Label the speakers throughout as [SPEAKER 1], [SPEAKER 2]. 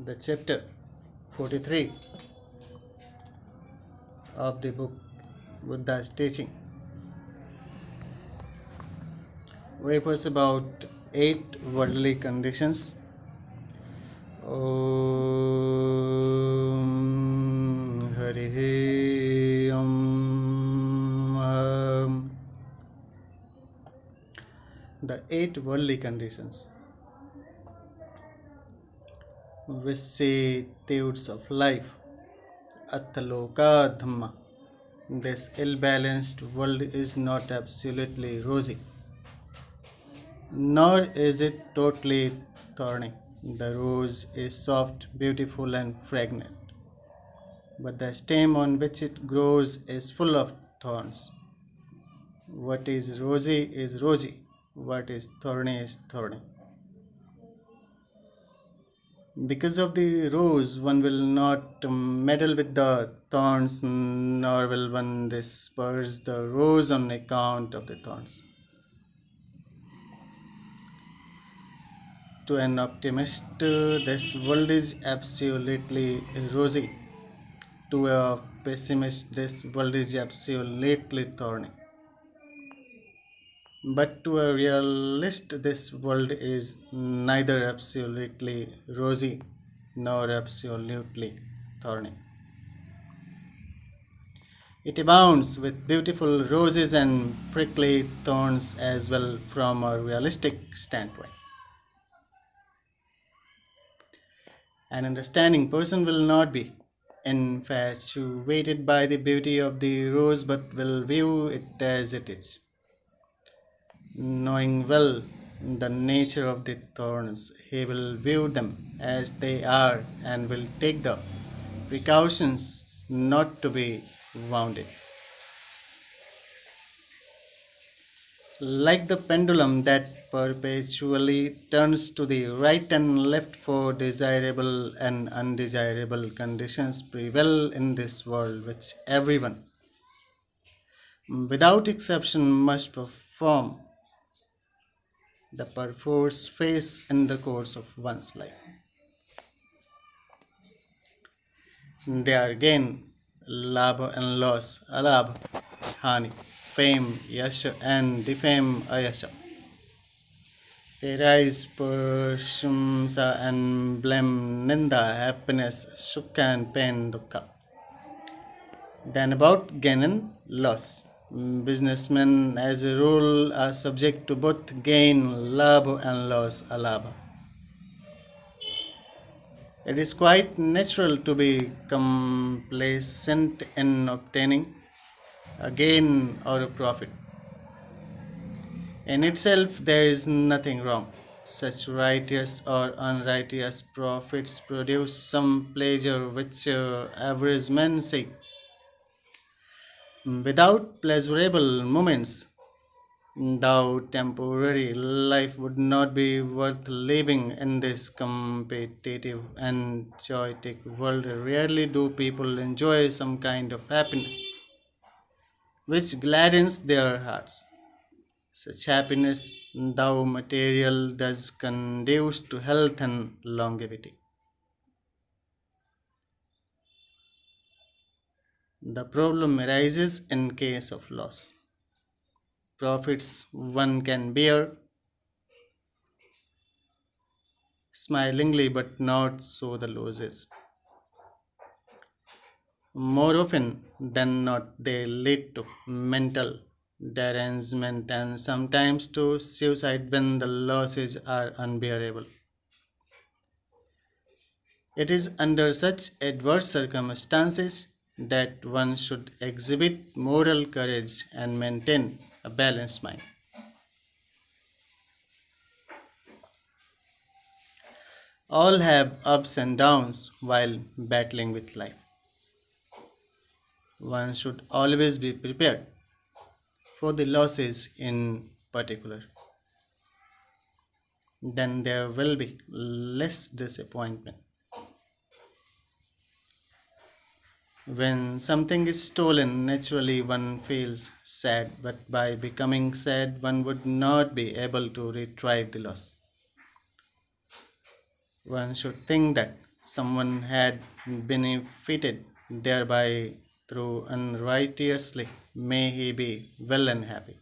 [SPEAKER 1] the chapter 43 of the book Buddha's Teaching refers about 8 worldly conditions. Om Hari Om. The 8 worldly conditions, vicissitudes of life, Ataloka Dhamma. This ill balanced world is not absolutely rosy, nor is it totally thorny. The rose is soft, beautiful, and fragrant, but the stem on which it grows is full of thorns. What is rosy, what is thorny is thorny. Because of the rose, one will not meddle with the thorns, nor will one disperse the rose on account of the thorns. To an optimist, this world is absolutely rosy. To a pessimist, this world is absolutely thorny. But to a realist, this world is neither absolutely rosy nor absolutely thorny. It abounds with beautiful roses and prickly thorns as well from a realistic standpoint. An understanding person will not be infatuated by the beauty of the rose but will view it as it is. Knowing well the nature of the thorns, he will view them as they are and will take the precautions not to be wounded. Like the pendulum that perpetually turns to the right and left, for desirable and undesirable conditions prevail in this world which everyone, without exception, must perform the perforce face in the course of one's life. They are gain, labha and loss, alabha, hani, fame, yasha, and defame, ayasha. They rise, prashamsa, and blame, ninda, happiness, sukha, and pain, dukkha. Then about gain and loss. Businessmen, as a rule, are subject to both gain, labha, and loss, alabha. It is quite natural to be complacent in obtaining a gain or a profit. In itself, there is nothing wrong. Such righteous or unrighteous profits produce some pleasure which average men seek. Without pleasurable moments, though temporary, life would not be worth living in this competitive and chaotic world. Rarely do people enjoy some kind of happiness which gladdens their hearts. Such happiness, though material, does conduce to health and longevity. The problem arises in case of loss. Profits one can bear smilingly, but not so the losses. More often than not, they lead to mental derangement and sometimes to suicide when the losses are unbearable. It is under such adverse circumstances that one should exhibit moral courage and maintain a balanced mind. All have ups and downs while battling with life. One should always be prepared for the losses in particular. Then there will be less disappointment. When something is stolen, naturally one feels sad, but by becoming sad, one would not be able to retrieve the loss. One should think that someone had benefited thereby through unrighteously, may he be well and happy.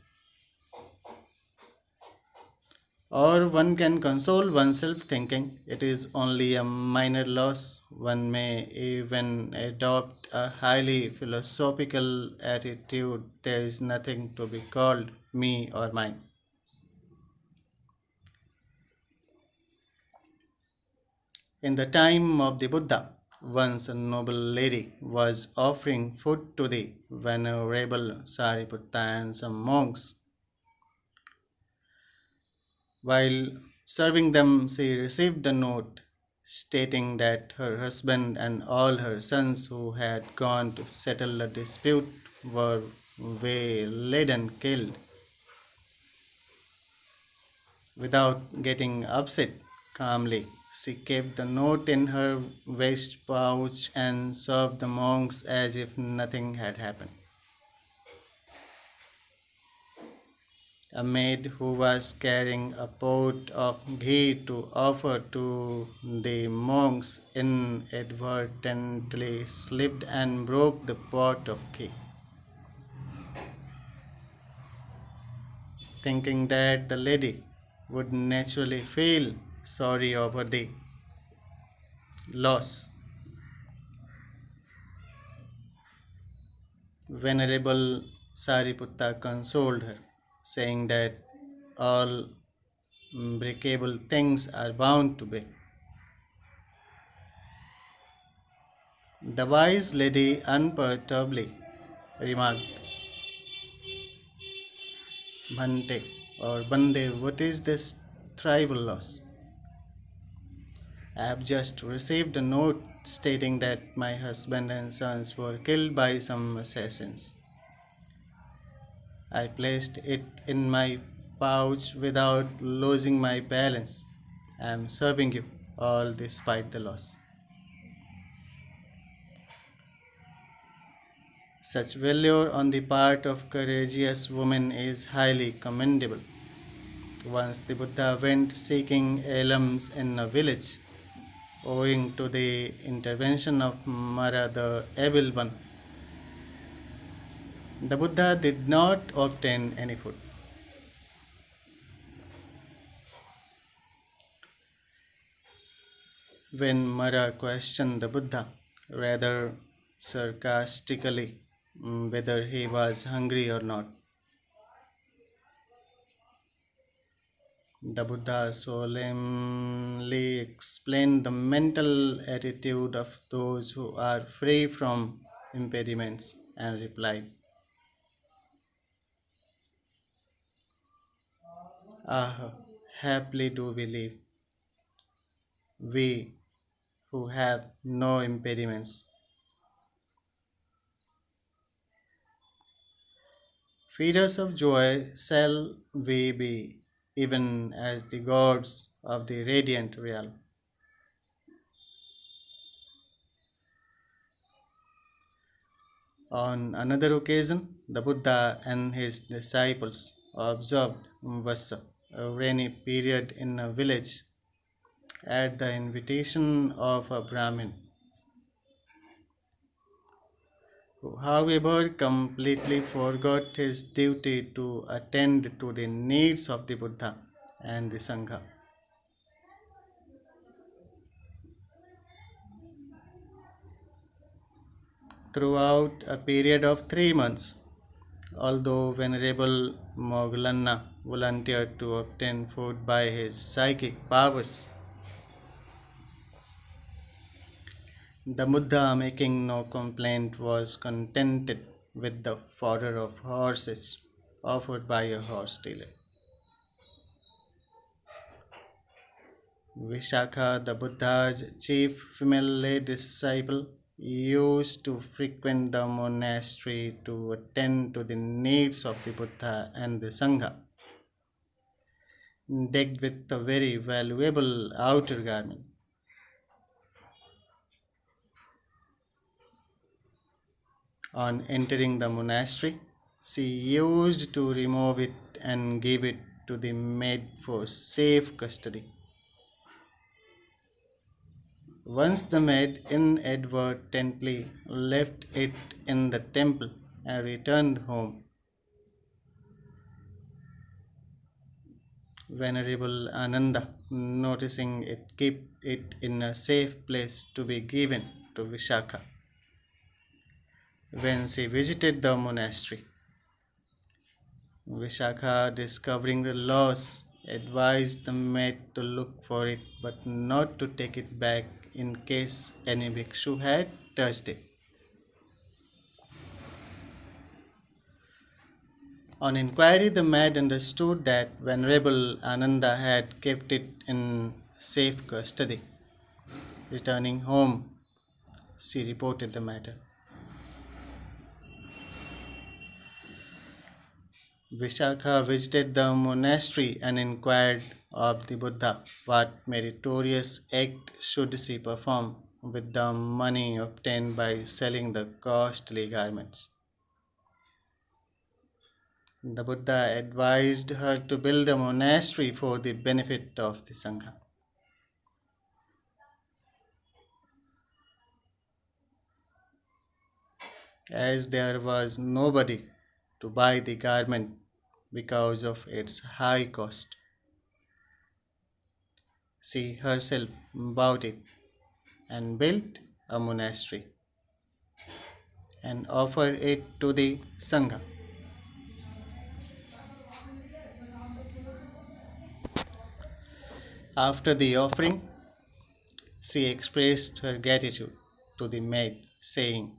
[SPEAKER 1] Or one can console oneself thinking it is only a minor loss. One may even adopt a highly philosophical attitude there is nothing to be called me or mine. In the time of the Buddha, once a noble lady was offering food to the venerable Sariputta and some monks. While serving them, she received a note stating that her husband and all her sons who had gone to settle a dispute were waylaid and killed. Without getting upset, calmly, she kept the note in her waist pouch and served the monks as if nothing had happened. A maid who was carrying a pot of ghee to offer to the monks inadvertently slipped and broke the pot of ghee, thinking that the lady would naturally feel sorry over the loss. Venerable Sariputta consoled her, saying that all breakable things are bound to break. The wise lady unperturbedly remarked, Bhante or Bande, what is this tribal loss? I have just received a note stating that my husband and sons were killed by some assassins. I placed it in my pouch without losing my balance. I am serving you, all despite the loss. Such valor on the part of courageous women is highly commendable. Once the Buddha went seeking alms in a village, owing to the intervention of Mara the able one. The Buddha did not obtain any food. When Mara questioned the Buddha, rather sarcastically, whether he was hungry or not, the Buddha solemnly explained the mental attitude of those who are free from impediments and replied, Ah, happily do we live, we who have no impediments. Feeders of joy shall we be, even as the gods of the radiant realm. On another occasion, the Buddha and his disciples observed Vassa, a rainy period in a village, at the invitation of a Brahmin, who, however, completely forgot his duty to attend to the needs of the Buddha and the Sangha. Throughout a period of 3 months, although Venerable Moggallana volunteered to obtain food by his psychic powers, the Buddha, making no complaint, was contented with the fodder of horses offered by a horse dealer. Vishakha, the Buddha's chief female lay disciple, used to frequent the monastery to attend to the needs of the Buddha and the Sangha, decked with a very valuable outer garment. On entering the monastery, she used to remove it and give it to the maid for safe custody. Once the maid inadvertently left it in the temple and returned home. Venerable Ananda, noticing it, kept it in a safe place to be given to Vishakha. When she visited the monastery, Vishakha, discovering the loss, advised the maid to look for it but not to take it back in case any bhikshu had touched it. On inquiry, the maid understood that Venerable Ananda had kept it in safe custody. Returning home, she reported the matter. Vishakha visited the monastery and inquired of the Buddha what meritorious act should she perform with the money obtained by selling the costly garments. The Buddha advised her to build a monastery for the benefit of the Sangha. As there was nobody to buy the garment because of its high cost, she herself bought it and built a monastery and offered it to the Sangha. After the offering, she expressed her gratitude to the maid, saying,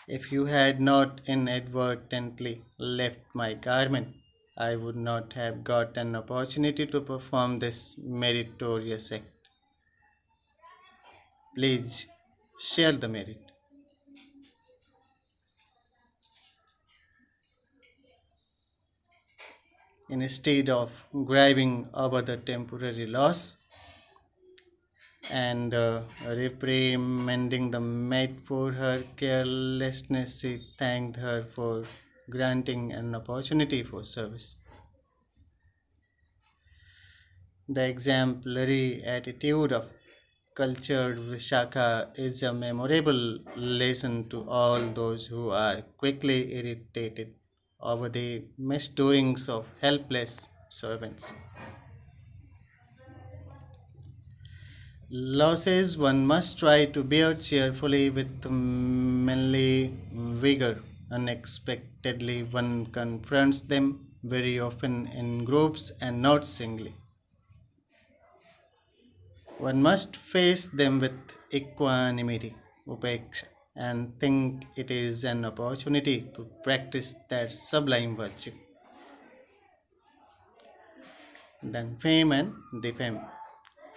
[SPEAKER 1] "If you had not inadvertently left my garment, I would not have got an opportunity to perform this meritorious act. Please share the merit." Instead of grieving over the temporary loss and reprimanding the maid for her carelessness, she thanked her for granting an opportunity for service. The exemplary attitude of cultured Vishakha is a memorable lesson to all those who are quickly irritated over the misdoings of helpless servants. Losses one must try to bear cheerfully with manly vigor. Unexpectedly, one confronts them very often in groups and not singly. One must face them with equanimity, upeksha, and think it is an opportunity to practice that sublime virtue. Then fame and defame.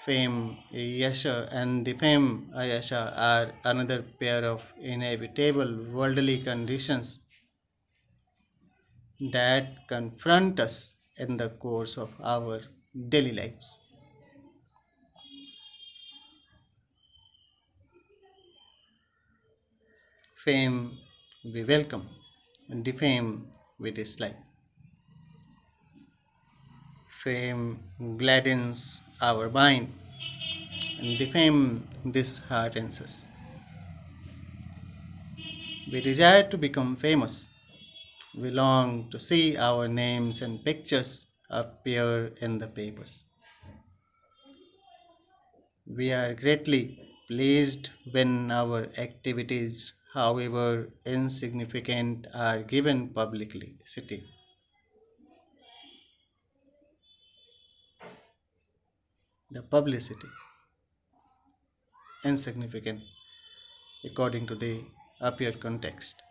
[SPEAKER 1] Fame, yasha, and defame, ayasha, are another pair of inevitable worldly conditions that confront us in the course of our daily lives. Fame we welcome, and defame we dislike. Fame gladdens our mind, and defame disheartens us. We desire to become famous. We long to see our names and pictures appear in the papers. We are greatly pleased when our activities, however insignificant, are given publicity. The publicity, insignificant according to the appeared context.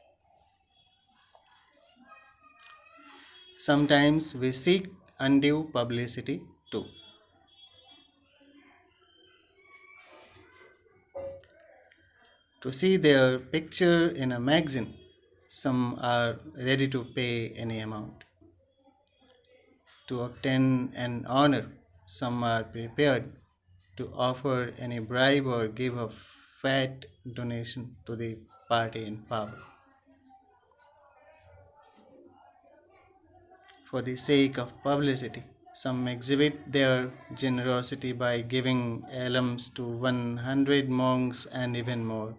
[SPEAKER 1] Sometimes we seek undue publicity too. To see their picture in a magazine, some are ready to pay any amount. To obtain an honor, some are prepared to offer any bribe or give a fat donation to the party in power. For the sake of publicity, Some exhibit their generosity by giving alms to 100 monks and even more,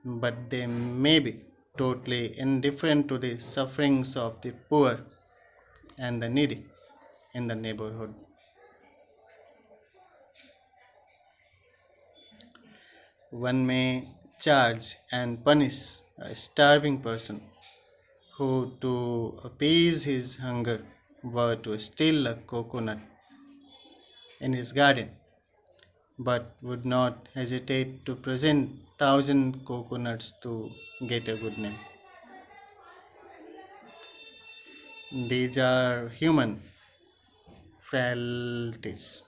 [SPEAKER 1] but they may be totally indifferent to the sufferings of the poor and the needy in the neighborhood. One may charge and punish a starving person who, to appease his hunger, were to steal a coconut in his garden, but would not hesitate to present 1,000 coconuts to get a good name. These are human frailties.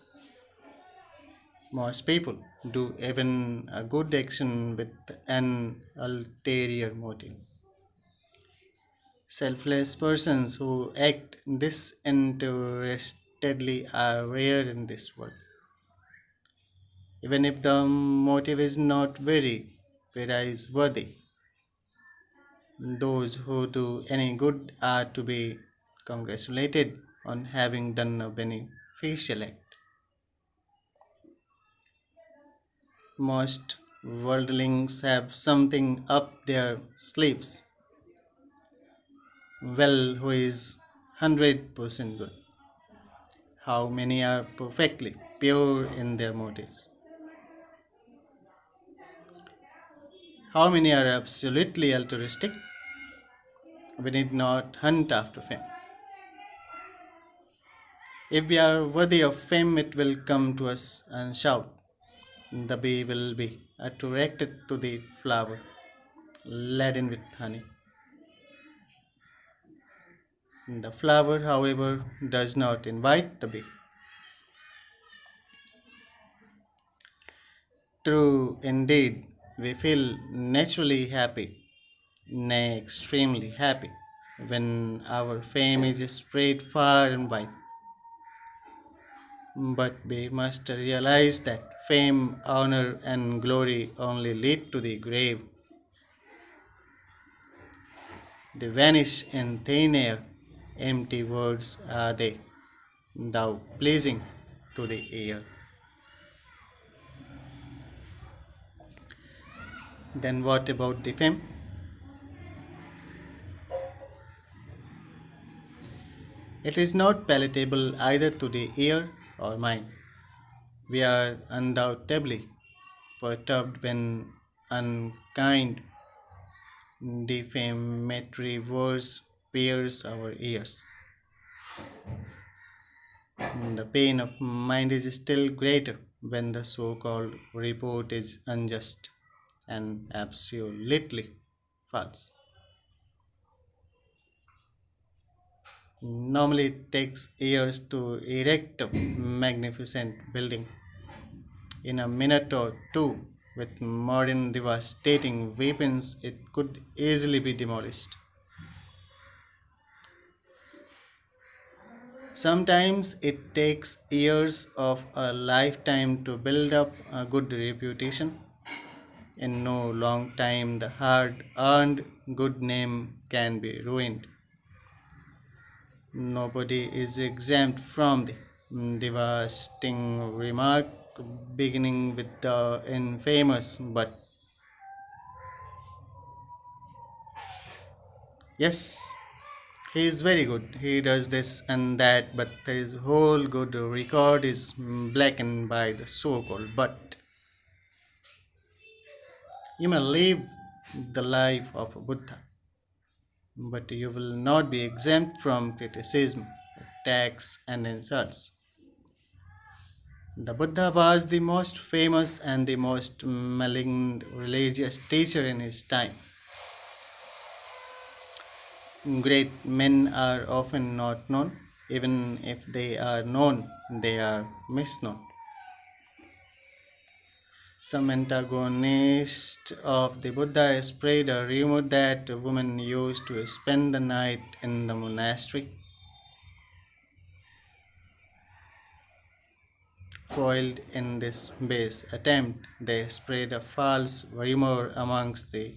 [SPEAKER 1] Most people do even a good action with an ulterior motive. Selfless persons who act disinterestedly are rare in this world, even if the motive is not very praise worthy. Those who do any good are to be congratulated on having done a beneficial act. Most worldlings have something up their sleeves. Well, who is 100% good? How many are perfectly pure in their motives? How many are absolutely altruistic? We need not hunt after fame. If we are worthy of fame, it will come to us and shout. The bee will be attracted to the flower laden with honey. The flower, however, does not invite the bee. True, indeed, we feel naturally happy, nay, extremely happy, when our fame is spread far and wide. But we must realize that fame, honor, and glory only lead to the grave. They vanish in thin air. Empty words are they, thou pleasing to the ear. Then what about the fame? It is not palatable either to the ear or mind. We are undoubtedly perturbed when unkind, defamatory words pierce our ears. The pain of mind is still greater when the so called report is unjust and absolutely false. Normally, it takes years to erect a magnificent building. In a minute or two, with modern devastating weapons, it could easily be demolished. Sometimes it takes years of a lifetime to build up a good reputation. In no long time, the hard earned good name can be ruined. Nobody is exempt from the devastating remark beginning with the infamous but. Yes, he is very good. He does this and that, but his whole good record is blackened by the so called but. You may live the life of a Buddha, but you will not be exempt from criticism, attacks, and insults. The Buddha was the most famous and the most maligned religious teacher in his time. Great men are often not known, even if they are known, they are misknown. Some antagonists of the Buddha spread a rumor that women used to spend the night in the monastery. Foiled in this base attempt, they spread a false rumor amongst the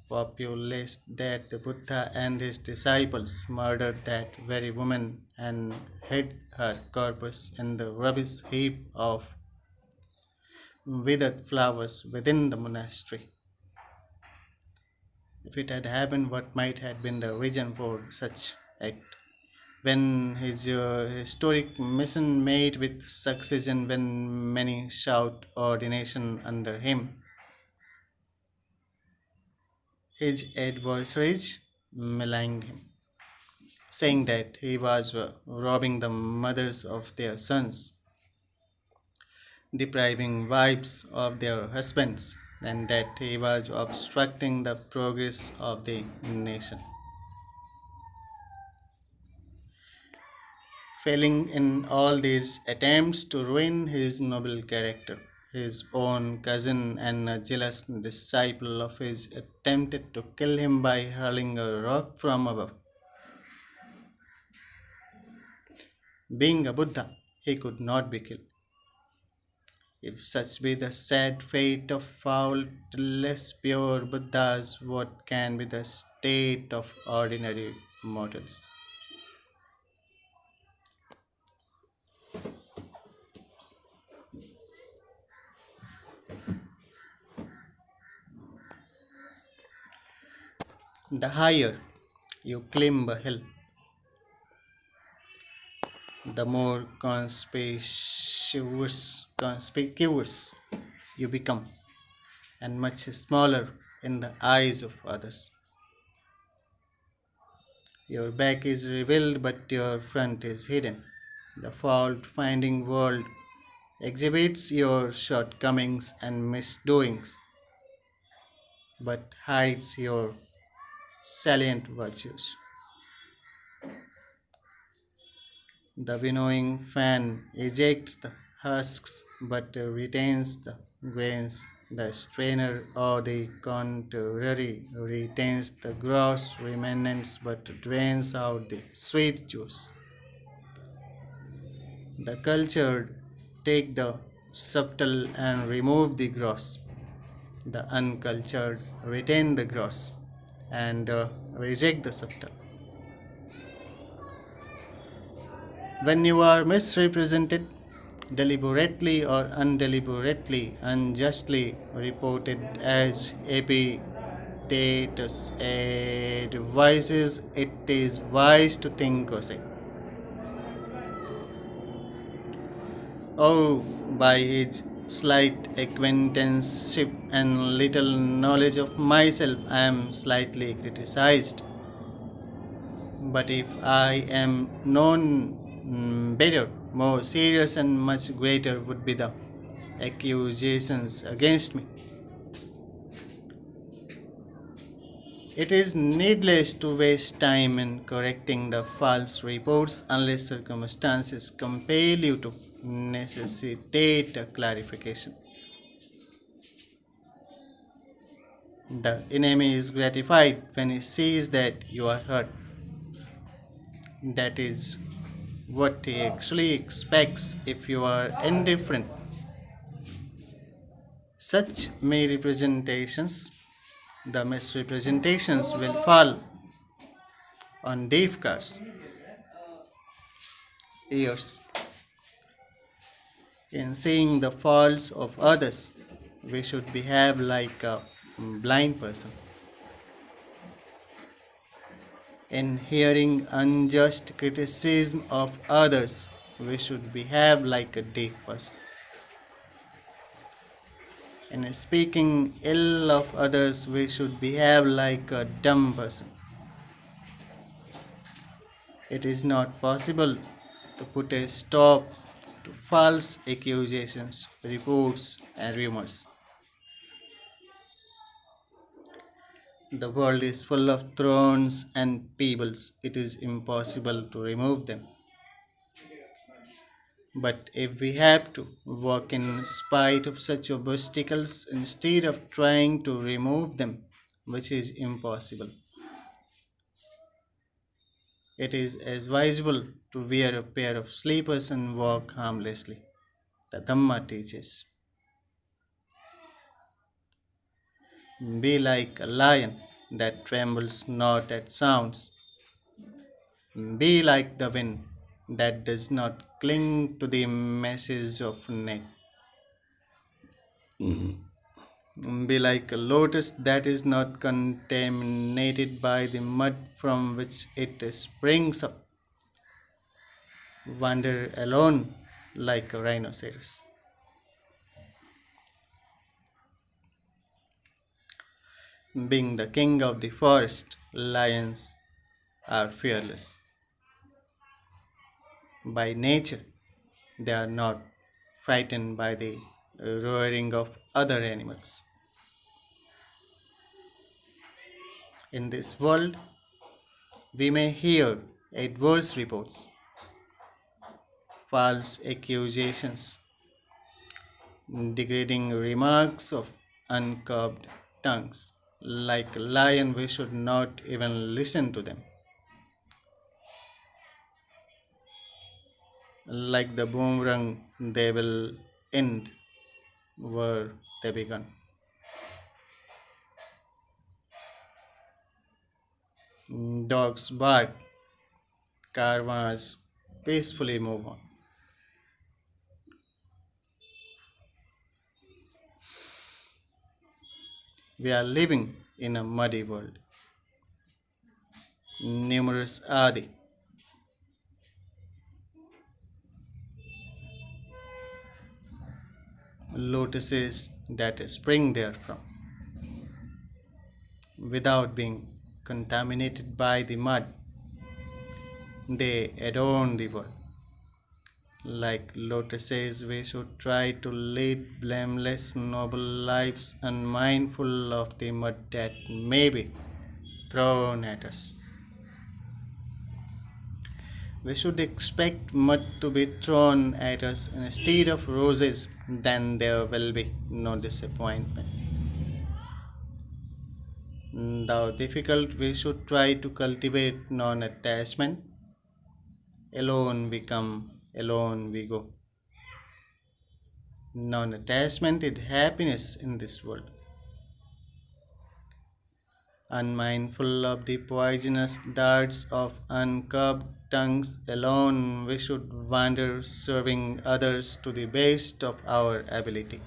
[SPEAKER 1] populace that the Buddha and his disciples murdered that very woman and hid her corpus in the rubbish heap of withered flowers within the monastery. If it had happened, what might have been the reason for such act? When his historic mission met with success and when many shout ordination under him, his adversaries maligned him, saying that he was robbing the mothers of their sons, depriving wives of their husbands, and that he was obstructing the progress of the nation. Failing in all these attempts to ruin his noble character, his own cousin and a jealous disciple of his attempted to kill him by hurling a rock from above. Being a Buddha, he could not be killed. If such be the sad fate of faultless pure Buddhas, what can be the state of ordinary mortals? The higher you climb a hill, the more conspicuous you become, and much smaller in the eyes of others. Your back is revealed, but your front is hidden. The fault finding world exhibits your shortcomings and misdoings, but hides your salient virtues. The winnowing fan ejects the husks but retains the grains. The strainer, or the contrary, retains the gross remnants but drains out the sweet juice. The cultured take the subtle and remove the gross. The uncultured retain the gross and reject the subtle. When you are misrepresented, deliberately or undeliberately, unjustly reported as epitatus advises, it is wise to think or say, oh, by his slight acquaintanceship and little knowledge of myself, I am slightly criticized. But if I am known better, more serious, and much greater would be the accusations against me. It is needless to waste time in correcting the false reports unless circumstances compel you to necessitate a clarification. The enemy is gratified when he sees that you are hurt. That is what he actually expects if you are indifferent. Such misrepresentations, the misrepresentations will fall on deaf ears. In seeing the faults of others, we should behave like a blind person. In hearing unjust criticism of others, we should behave like a deaf person. In speaking ill of others, we should behave like a dumb person. It is not possible to put a stop to false accusations, reports, and rumors. The world is full of thrones and pebbles. It is impossible to remove them. But if we have to walk in spite of such obstacles instead of trying to remove them, which is impossible, it is advisable to wear a pair of slippers and walk harmlessly. The Dhamma teaches. Be like a lion. that trembles not at sounds. Be like the wind that does not cling to the meshes of net. Be like a lotus that is not contaminated by the mud from which it springs up. Wander alone like a rhinoceros. Being the king of the forest, lions are fearless. By nature, they are not frightened by the roaring of other animals. In this world, we may hear adverse reports, false accusations, degrading remarks of uncurbed tongues. Like a lion, we should not even listen to them. Like the boomerang, they will end where they began. Dogs bark, caravans peacefully move on. We are living in a muddy world. Numerous are the lotuses that spring therefrom without being contaminated by the mud. They adorn the world. Like lotuses, we should try to lead blameless, noble lives, unmindful of the mud that may be thrown at us. We should expect mud to be thrown at us instead of roses, then there will be no disappointment. Though difficult, we should try to cultivate non attachment. Alone we come, alone we go. Non attachment is happiness in this world. Unmindful of the poisonous darts of uncurbed tongues, alone we should wander, serving others to the best of our ability.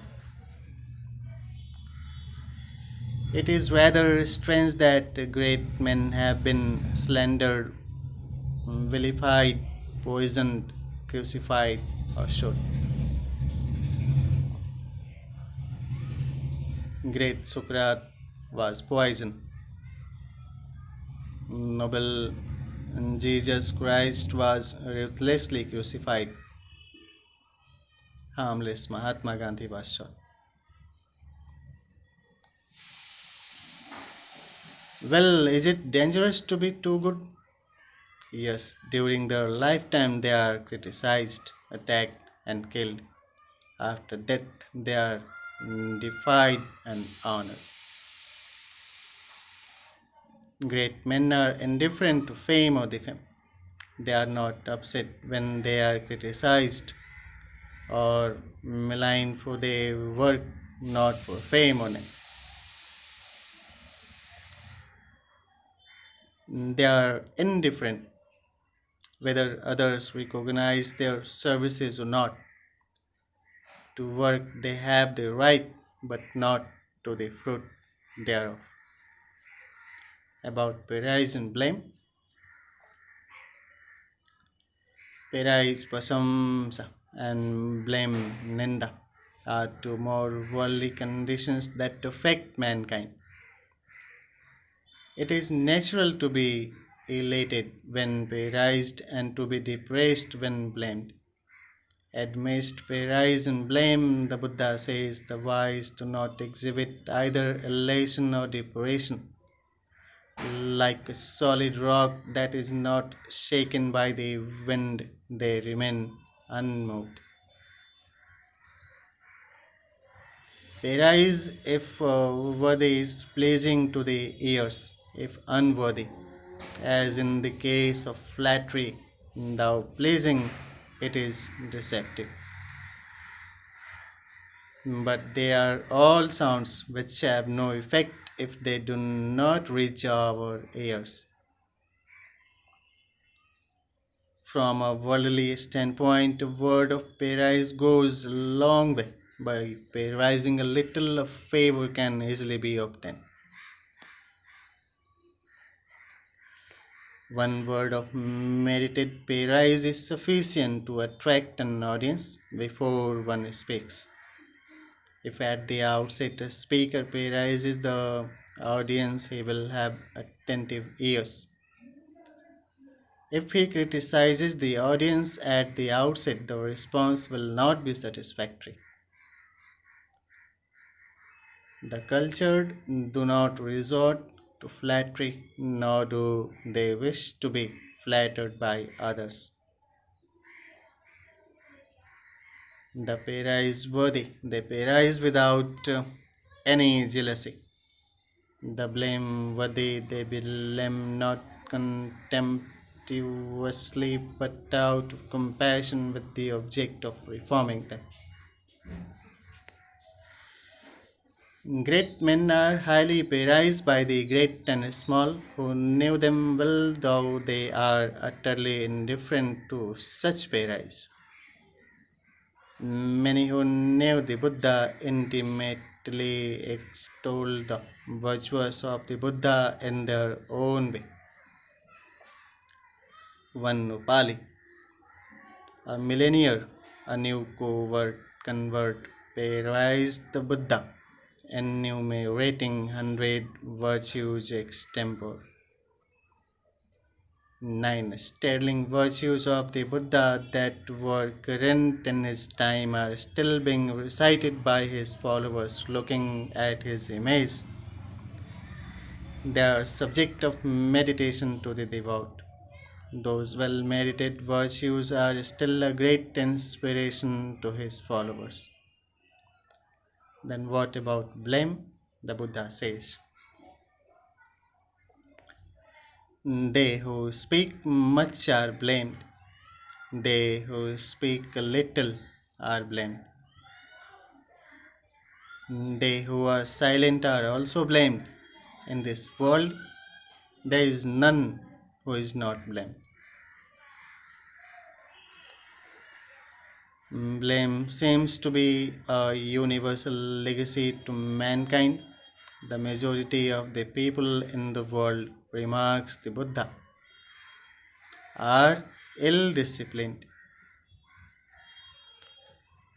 [SPEAKER 1] It is rather strange that great men have been slandered, vilified, poisoned, crucified, or shot. Great Socrates was poisoned. Noble Jesus Christ was ruthlessly crucified. Harmless Mahatma Gandhi was shot. Well, is it dangerous to be too good? Yes, during their lifetime they are criticized, attacked, and killed. After death, they are defied and honored. Great men are indifferent to fame or defame. They are not upset when they are criticized or maligned for their work, not for fame or name. They are indifferent whether others recognize their services or not. To work they have the right, but not to the fruit thereof. About praise and blame, praise prasamsa and blame ninda are two more worldly conditions that affect mankind. It is natural to be elated when praised and to be depressed when blamed. Amidst praise and blame, the Buddha says the wise do not exhibit either elation or depression. Like a solid rock that is not shaken by the wind, they remain unmoved. Praise, if worthy, is pleasing to the ears, if unworthy, as in the case of flattery, though pleasing, it is deceptive. But they are all sounds which have no effect if they do not reach our ears. From a worldly standpoint, a word of praise goes a long way. By praising a little, a favor can easily be obtained. One word of merited praise is sufficient to attract an audience before one speaks. If at the outset a speaker praises the audience, he will have attentive ears. If he criticizes the audience at the outset, the response will not be satisfactory. The cultured do not resort to flattery, nor do they wish to be flattered by others. The para is worthy. They praise without any jealousy. The blameworthy they blame not contemptuously but out of compassion with the object of reforming them. Great men are highly praised by the great and small, who knew them well, though they are utterly indifferent to such praise. Many who knew the Buddha intimately extol the virtues of the Buddha in their own way. One Upali, a millionaire, a new convert, praised the Buddha, enumerating 100 virtues extempore. Nine sterling virtues of the Buddha that were current in his time are still being recited by his followers looking at his image. They are subject of meditation to the devout. Those well merited virtues are still a great inspiration to his followers. Then, what about blame? The Buddha says, they who speak much are blamed, they who speak a little are blamed. They who are silent are also blamed. In this world, there is none who is not blamed. Blame seems to be a universal legacy to mankind. The majority of the people in the world, remarks the Buddha, are ill disciplined.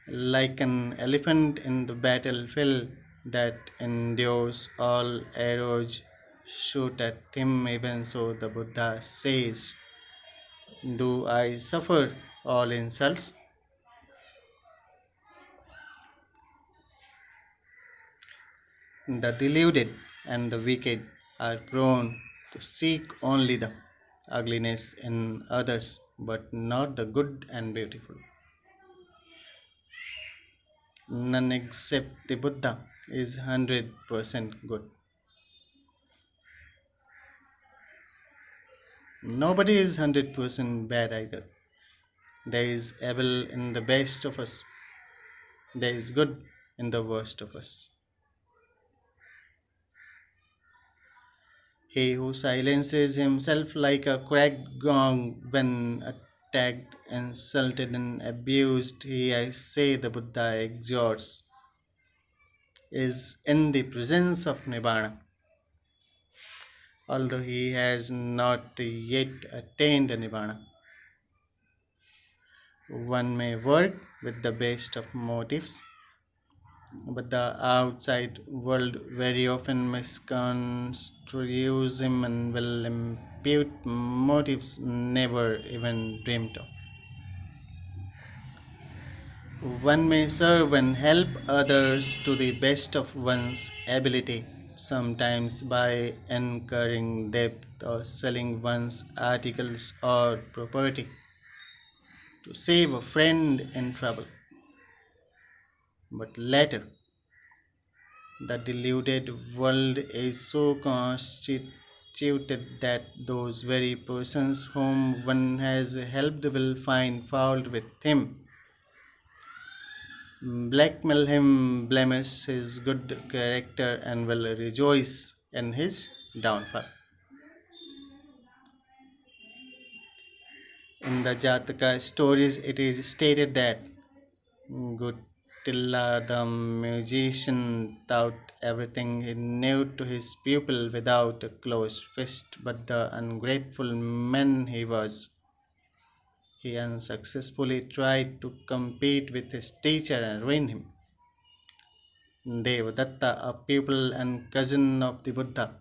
[SPEAKER 1] Like an elephant in the battlefield that endures all arrows shoot at him, even so the Buddha says, do I suffer all insults? The deluded and the wicked are prone to seek only the ugliness in others, but not the good and beautiful. None except the Buddha is 100% good. Nobody is 100% bad either. There is evil in the best of us, there is good in the worst of us. He who silences himself like a cracked gong when attacked, insulted, and abused, he, I say, the Buddha exhorts, is in the presence of Nibbana, although he has not yet attained Nibbana. One may work with the best of motives, but the outside world very often misconstrues him and will impute motives never even dreamed of. One may serve and help others to the best of one's ability, sometimes by incurring debt or selling one's articles or property to save a friend in trouble. But later, the deluded world is so constituted that those very persons whom one has helped will find fault with him Blackmail him, blemish his good character, and will rejoice in his downfall. In the Jataka stories, it is stated that Gutilla the magician taught everything he knew to his pupil without a closed fist, but the ungrateful man he was. He unsuccessfully tried to compete with his teacher and ruin him. Devadatta, a pupil and cousin of the Buddha,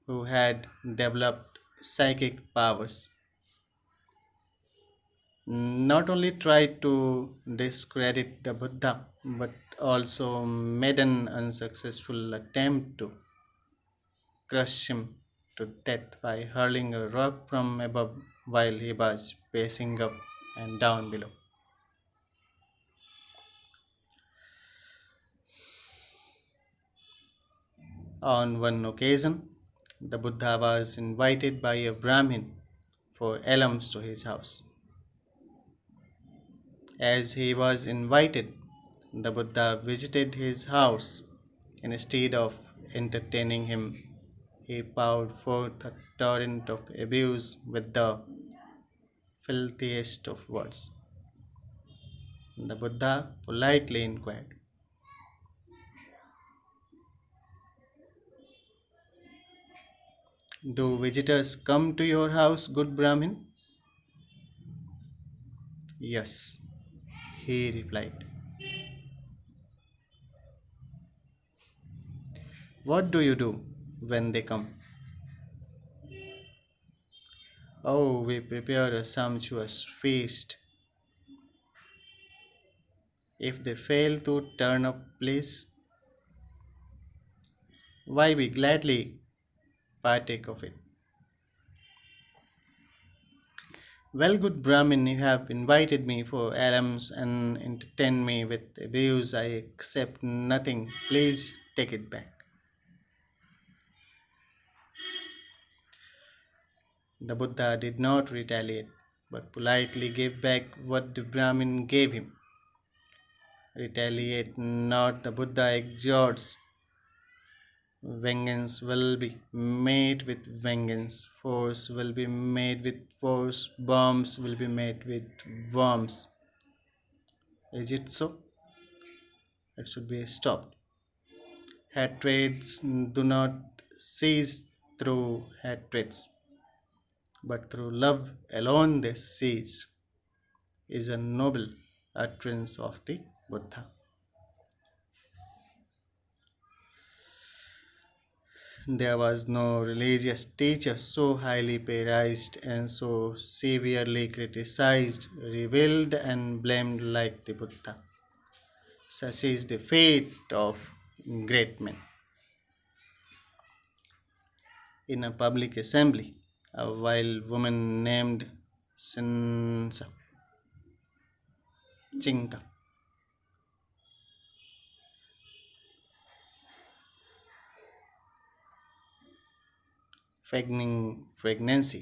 [SPEAKER 1] who had developed psychic powers, not only tried to discredit the Buddha but also made an unsuccessful attempt to crush him to death by hurling a rock from above while he was pacing up and down below. On one occasion, the Buddha was invited by a Brahmin for alms to his house. As he was invited, the Buddha visited his house. Instead of entertaining him, he poured forth a torrent of abuse with the filthiest of words. The Buddha politely inquired, "Do visitors come to your house, good Brahmin?" "Yes," he replied. "What do you do when they come?" "Oh, we prepare a sumptuous feast. If they fail to turn up, please, why we gladly partake of it." "Well, good Brahmin, you have invited me for alms and entertained me with abuse. I accept nothing. Please take it back." The Buddha did not retaliate, but politely gave back what the Brahmin gave him. Retaliate not, the Buddha exhorts. Vengeance will be made with vengeance. Force will be made with force. Bombs will be made with bombs. Is it so? It should be stopped. Hatreds do not cease through hatreds, but through love alone they cease, is a noble utterance of the Buddha. There was no religious teacher so highly praised and so severely criticized, reviled, and blamed like the Buddha. Such is the fate of great men. In a public assembly, a wild woman named Sinsa Chinka, feigning pregnancy,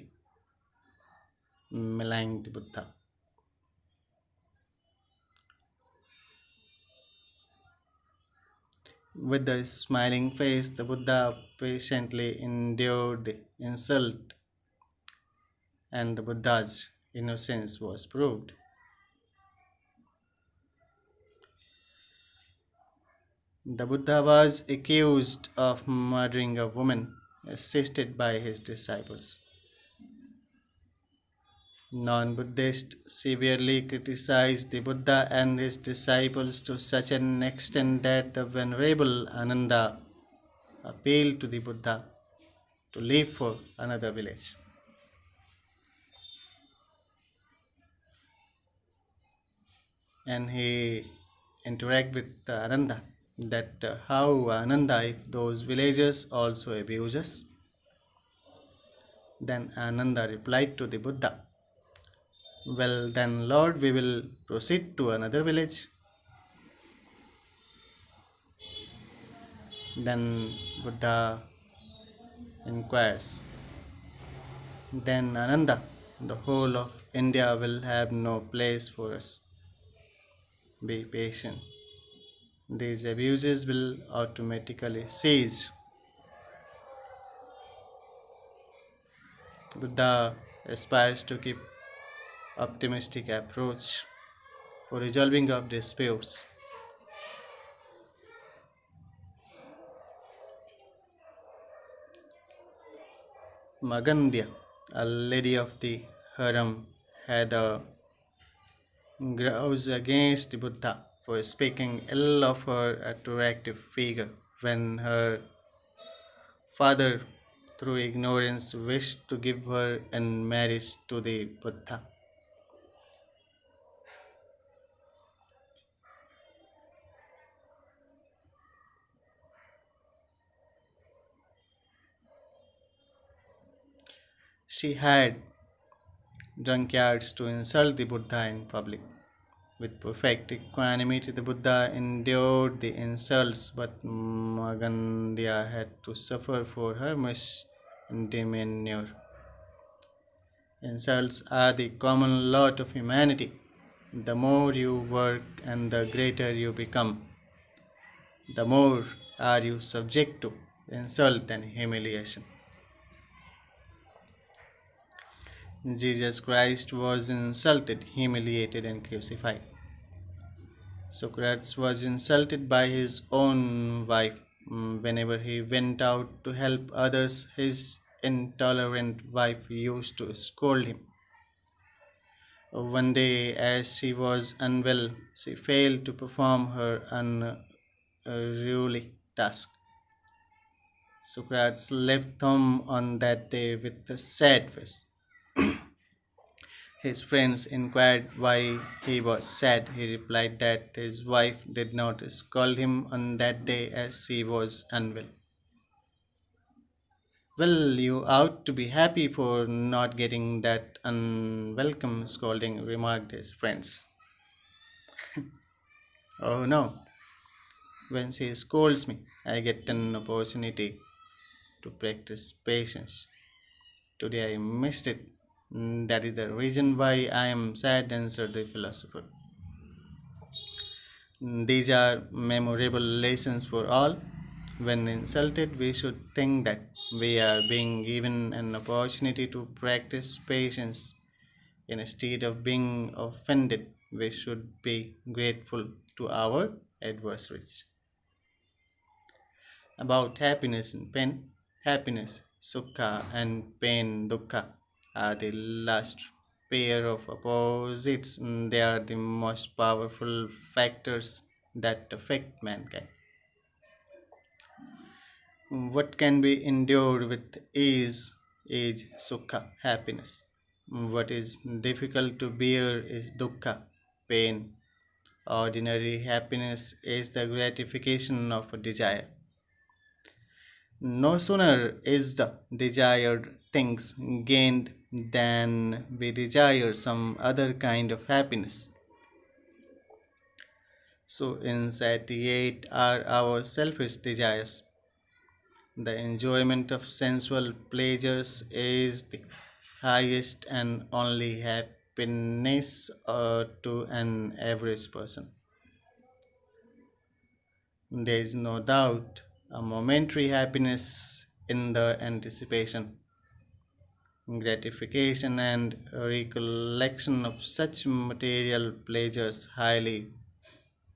[SPEAKER 1] maligned the Buddha. With a smiling face, the Buddha patiently endured the insult, and the Buddha's innocence was proved. The Buddha was accused of murdering a woman, assisted by his disciples. Non Buddhists severely criticized the Buddha and his disciples to such an extent that the Venerable Ananda appealed to the Buddha to leave for another village. And he interact with Ananda that how Ananda, if those villagers also abuse us, then Ananda replied to the Buddha, "Well, then, Lord, we will proceed to another village." Then Buddha inquires, "Then, Ananda, the whole of India will have no place for us. Be patient. These abuses will automatically cease. Buddha aspires to keep optimistic approach for resolving of disputes. Magandhya, a lady of the harem, had a grudge against Buddha for speaking ill of her attractive figure when her father, through ignorance, wished to give her in marriage to the Buddha. She hired drunkards to insult the Buddha in public. With perfect equanimity, the Buddha endured the insults, but Magandhya had to suffer for her misdemeanor. Insults are the common lot of humanity. The more you work and the greater you become, the more are you subject to insult and humiliation. Jesus Christ was insulted, humiliated, and crucified. Socrates was insulted by his own wife whenever he went out to help others. His intolerant wife used to scold him. One day, as she was unwell, she failed to perform her unruly task. Socrates left home on that day with a sad face. His friends inquired why he was sad. He replied that his wife did not scold him on that day as she was unwell. Well, you ought to be happy for not getting that unwelcome scolding, remarked his friends. Oh no, when she scolds me, I get an opportunity to practice patience. Today I missed it. That is the reason why I am sad, answered the philosopher. These are memorable lessons for all. When insulted, we should think that we are being given an opportunity to practice patience. Instead of being offended, we should be grateful to our adversaries. About happiness and pain, happiness, sukha, and pain, dukkha, are the last pair of opposites. They are the most powerful factors that affect mankind. What can be endured with ease is sukha, happiness. What is difficult to bear is dukkha, pain. Ordinary happiness is the gratification of a desire. No sooner is the desired things gained than we desire some other kind of happiness. So insatiate are our selfish desires. The enjoyment of sensual pleasures is the highest and only happiness to an average person. There is no doubt a momentary happiness in the anticipation, gratification, and recollection of such material pleasures highly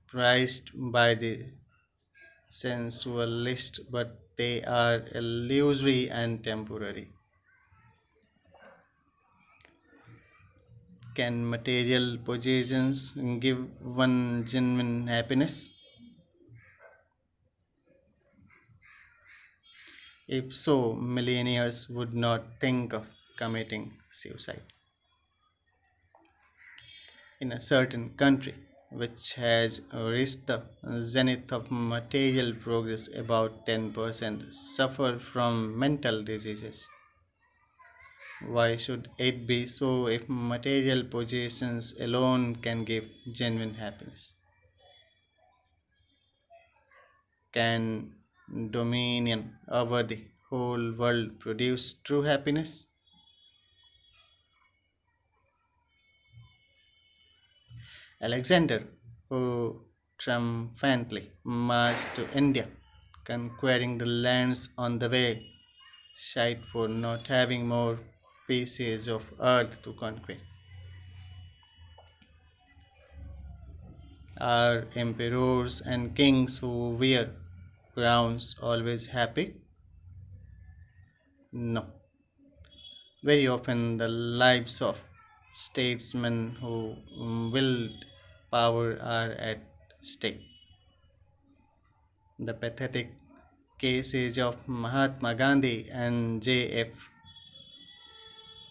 [SPEAKER 1] prized by the sensualist, but they are illusory and temporary. Can material possessions give one genuine happiness? If so, millionaires would not think of committing suicide. In a certain country which has reached the zenith of material progress, about 10% suffer from mental diseases. Why should it be so if material possessions alone can give genuine happiness? Can dominion over the whole world produce true happiness? Alexander who triumphantly marched to India, conquering the lands on the way, shite for not having more pieces of earth to conquer. Are emperors and kings who wear crowns always happy? No. Very often, the lives of statesmen who wield power are at stake. The pathetic cases of Mahatma Gandhi and J.F.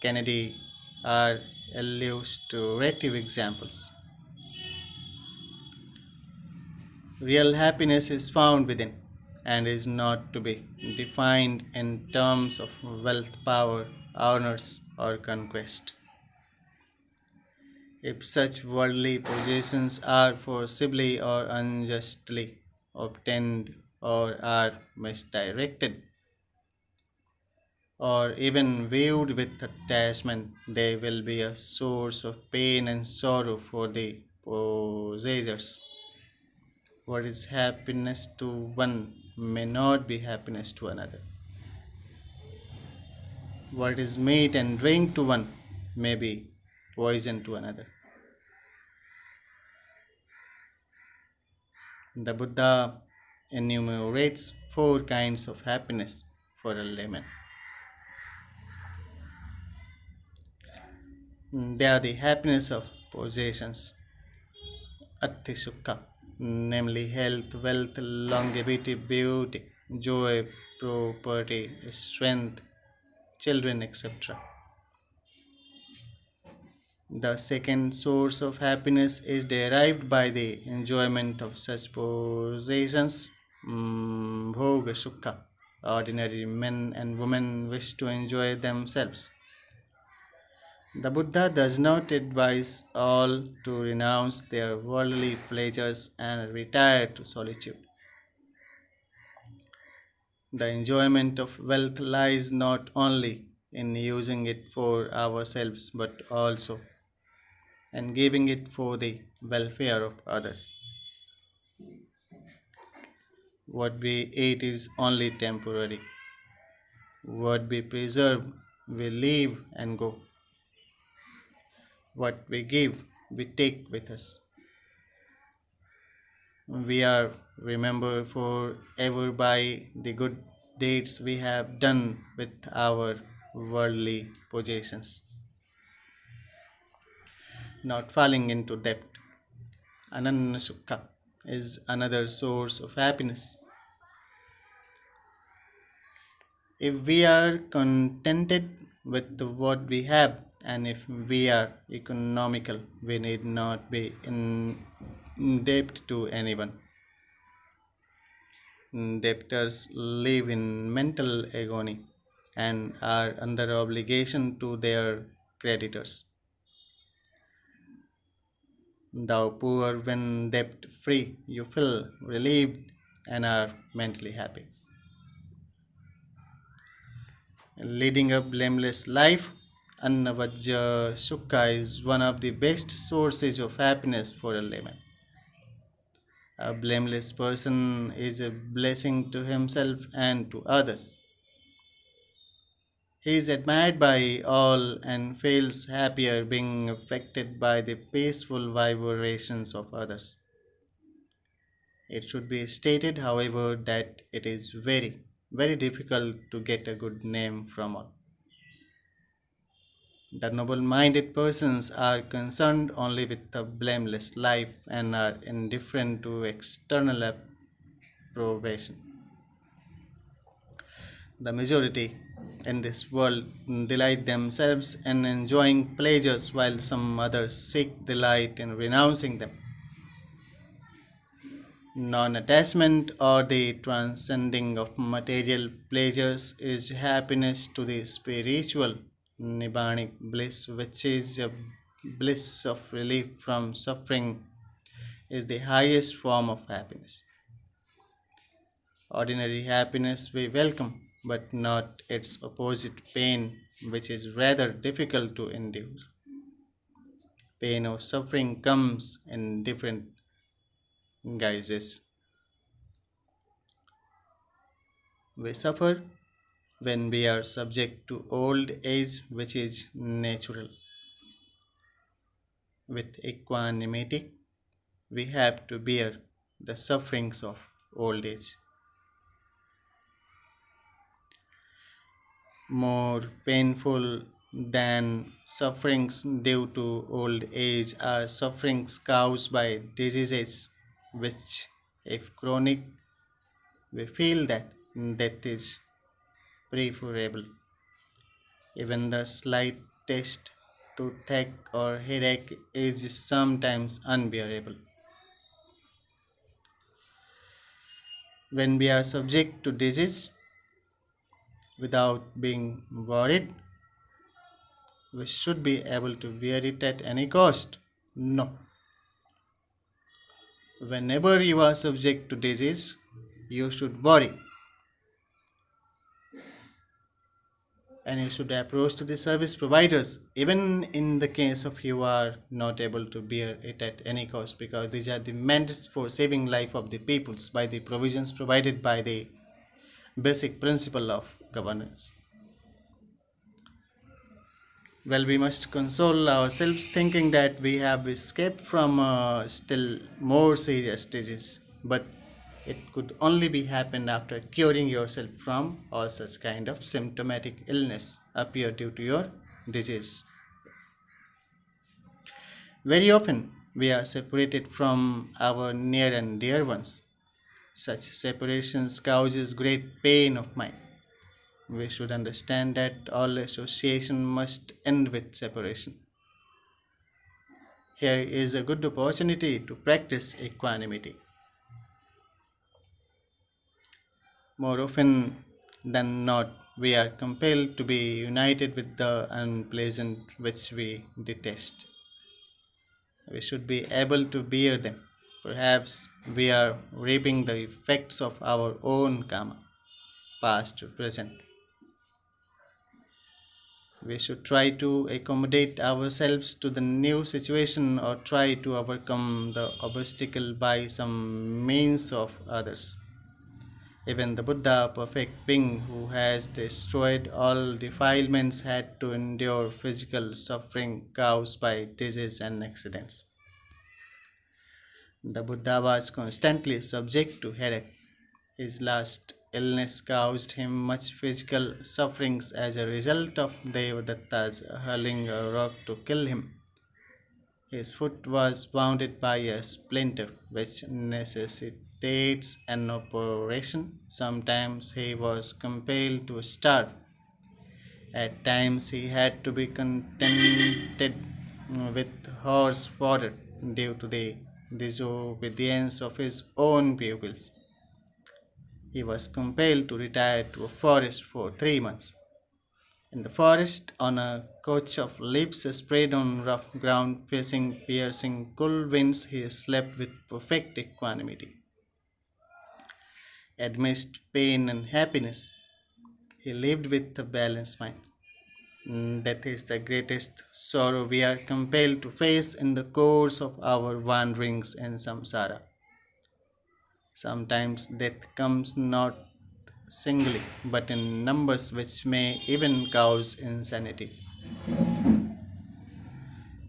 [SPEAKER 1] Kennedy are illustrative examples. Real happiness is found within and is not to be defined in terms of wealth, power, honors, or conquest. If such worldly possessions are forcibly or unjustly obtained or are misdirected or even viewed with attachment, they will be a source of pain and sorrow for the possessors. What is happiness to one may not be happiness to another. What is meat and drink to one may be poison to another. The Buddha enumerates four kinds of happiness for a layman. They are the happiness of possessions, Atti Sukha, namely health, wealth, longevity, beauty, joy, property, strength, children, etc. The second source of happiness is derived by the enjoyment of such possessions, Bhoga Sukha. Ordinary men and women wish to enjoy themselves. The Buddha does not advise all to renounce their worldly pleasures and retire to solitude. The enjoyment of wealth lies not only in using it for ourselves but also in giving it for the welfare of others. What we eat is only temporary. What we preserve, we leave and go. What we give, we take with us. We are remembered forever by the good deeds we have done with our worldly possessions. Not falling into debt. Ananya Sukha is another source of happiness. If we are contented with what we have and if we are economical, we need not be in debt to anyone. Debtors live in mental agony and are under obligation to their creditors. Thou poor, when debt free, you feel relieved and are mentally happy. Leading a blameless life, Annavajja Sukha is one of the best sources of happiness for a layman. A blameless person is a blessing to himself and to others. He is admired by all and feels happier being affected by the peaceful vibrations of others. It should be stated, however, that it is very, very difficult to get a good name from all. The noble minded persons are concerned only with a blameless life and are indifferent to external approbation. The majority in this world delight themselves in enjoying pleasures while some others seek delight in renouncing them. Non attachment or the transcending of material pleasures is happiness to the spiritual nibbanic bliss, which is a bliss of relief from suffering, is the highest form of happiness. Ordinary happiness we welcome, but not its opposite pain, which is rather difficult to endure. Pain or suffering comes in different guises. We suffer when we are subject to old age, which is natural. With equanimity, we have to bear the sufferings of old age. More painful than sufferings due to old age are sufferings caused by diseases, which, if chronic, we feel that death is preferable. Even the slightest toothache or headache is sometimes unbearable. When we are subject to disease without being worried, we should be able to bear it at any cost. No. Whenever you are subject to disease, you should worry and you should approach to the service providers even in the case of you are not able to bear it at any cost, because these are the mandates for saving life of the peoples by the provisions provided by the basic principle of governance. Well, we must console ourselves thinking that we have escaped from still more serious disease, but it could only be happened after curing yourself from all such kind of symptomatic illness appear due to your disease. Very often, we are separated from our near and dear ones. Such separations causes great pain of mind. We should understand that all association must end with separation. Here is a good opportunity to practice equanimity. More often than not, we are compelled to be united with the unpleasant which we detest. We should be able to bear them. Perhaps we are reaping the effects of our own karma, past to present. We should try to accommodate ourselves to the new situation or try to overcome the obstacle by some means of others. Even the Buddha, perfect being who has destroyed all defilements, had to endure physical suffering caused by disease and accidents. The Buddha was constantly subject to headache. His last illness caused him much physical sufferings as a result of Devadatta's hurling a rock to kill him. His foot was wounded by a splinter, which necessitates an operation. Sometimes he was compelled to starve. At times he had to be contented with horse fodder due to the disobedience of his own pupils. He was compelled to retire to a forest for 3 months. In the forest, on a couch of leaves spread on rough ground, facing piercing cold winds, he slept with perfect equanimity. Amidst pain and happiness, he lived with a balanced mind. Death is the greatest sorrow we are compelled to face in the course of our wanderings in samsara. Sometimes death comes not singly, but in numbers which may even cause insanity.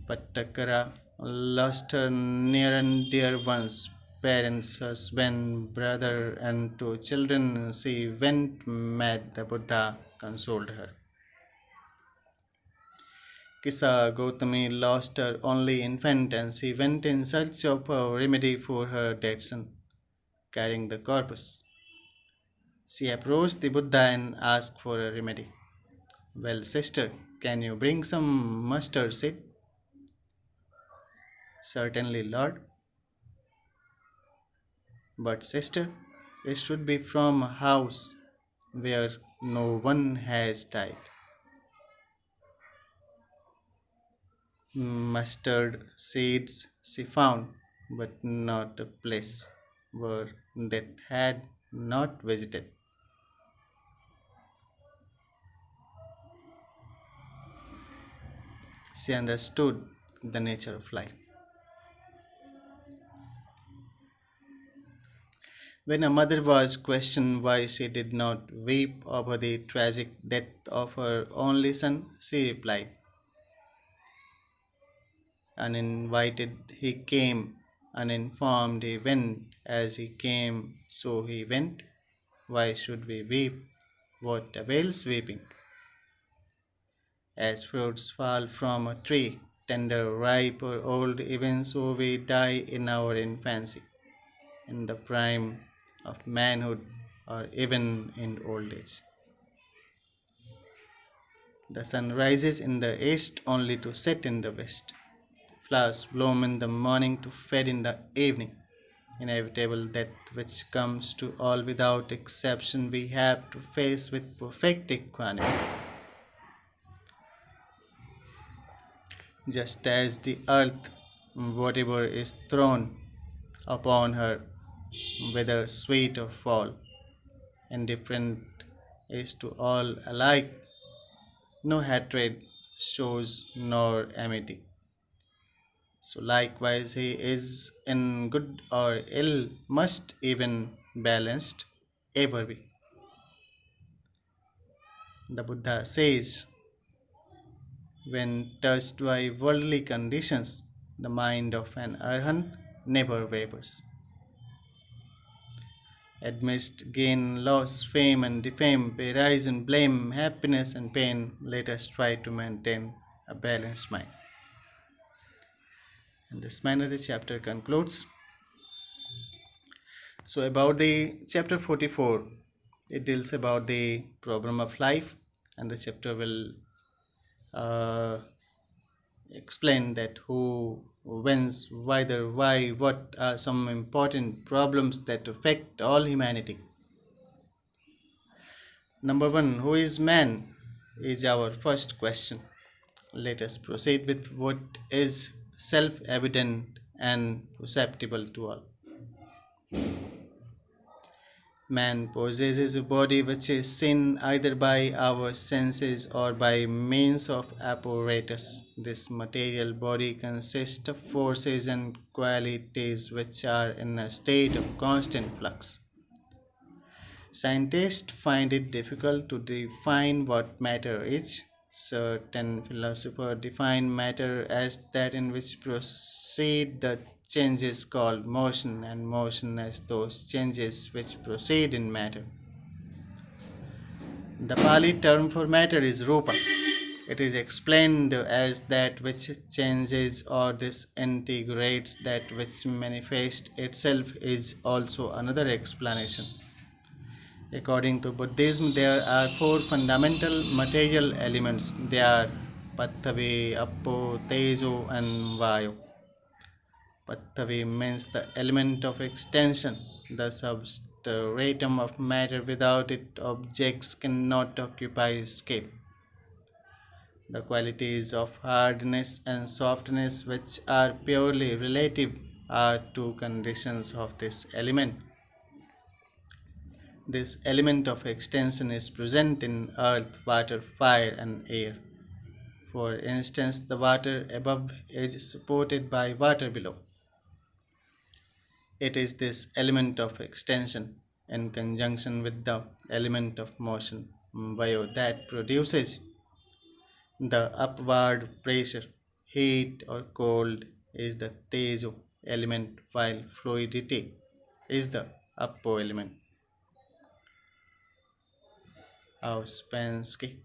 [SPEAKER 1] Pattakara lost her near and dear ones, parents, husband, brother, and two children. She went mad. The Buddha consoled her. Kisa Gautami lost her only infant and she went in search of a remedy for her dead son, carrying the corpus. She approached the Buddha and asked for a remedy. Well, sister, can you bring some mustard seed? Certainly, Lord. But, sister, it should be from a house where no one has died. Mustard seeds she found, but not a place where death had not visited. She understood the nature of life. When a mother was questioned why she did not weep over the tragic death of her only son, she replied, uninvited he came, uninformed he went, as he came, so he went. Why should we weep? What avails weeping? As fruits fall from a tree, tender, ripe, or old, even so we die in our infancy, in the prime of manhood, or even in old age. The sun rises in the east only to set in the west. Flowers bloom in the morning to fade in the evening. Inevitable death which comes to all without exception we have to face with perfect equanimity. Just as the earth, whatever is thrown upon her, whether sweet or foul, indifferent is to all alike, no hatred shows nor amity. So likewise he is in good or ill must even balanced ever be. The Buddha says, when touched by worldly conditions, the mind of an arhat never wavers. Amidst gain, loss, fame and defame, rise and blame, happiness and pain, let us try to maintain a balanced mind. In this manner, the chapter concludes. So, about the chapter 44, it deals about the problem of life, and the chapter will uh, explain that who wins, whether, why, what are some important problems that affect all humanity. Number one, who is man? Is our first question. Let us proceed with what is self evident and perceptible to all. Man possesses a body which is seen either by our senses or by means of apparatus. This material body consists of forces and qualities which are in a state of constant flux. Scientists find it difficult to define what matter is. Certain philosophers define matter as that in which proceed the changes called motion, and motion as those changes which proceed in matter. The Pali term for matter is rupa. It is explained as that which changes or disintegrates, that which manifests itself is also another explanation. According to Buddhism, there are four fundamental material elements. They are Patthavi, Appo, Tejo, and Vayu. Patthavi means the element of extension, the substratum of matter. Without it, objects cannot occupy escape. The qualities of hardness and softness, which are purely relative, are two conditions of this element. This element of extension is present in earth, water, fire, and air. For instance, the water above is supported by water below. It is this element of extension in conjunction with the element of motion, bio, that produces the upward pressure. Heat or cold is the tejo element, while fluidity is the apo element. Ouspensky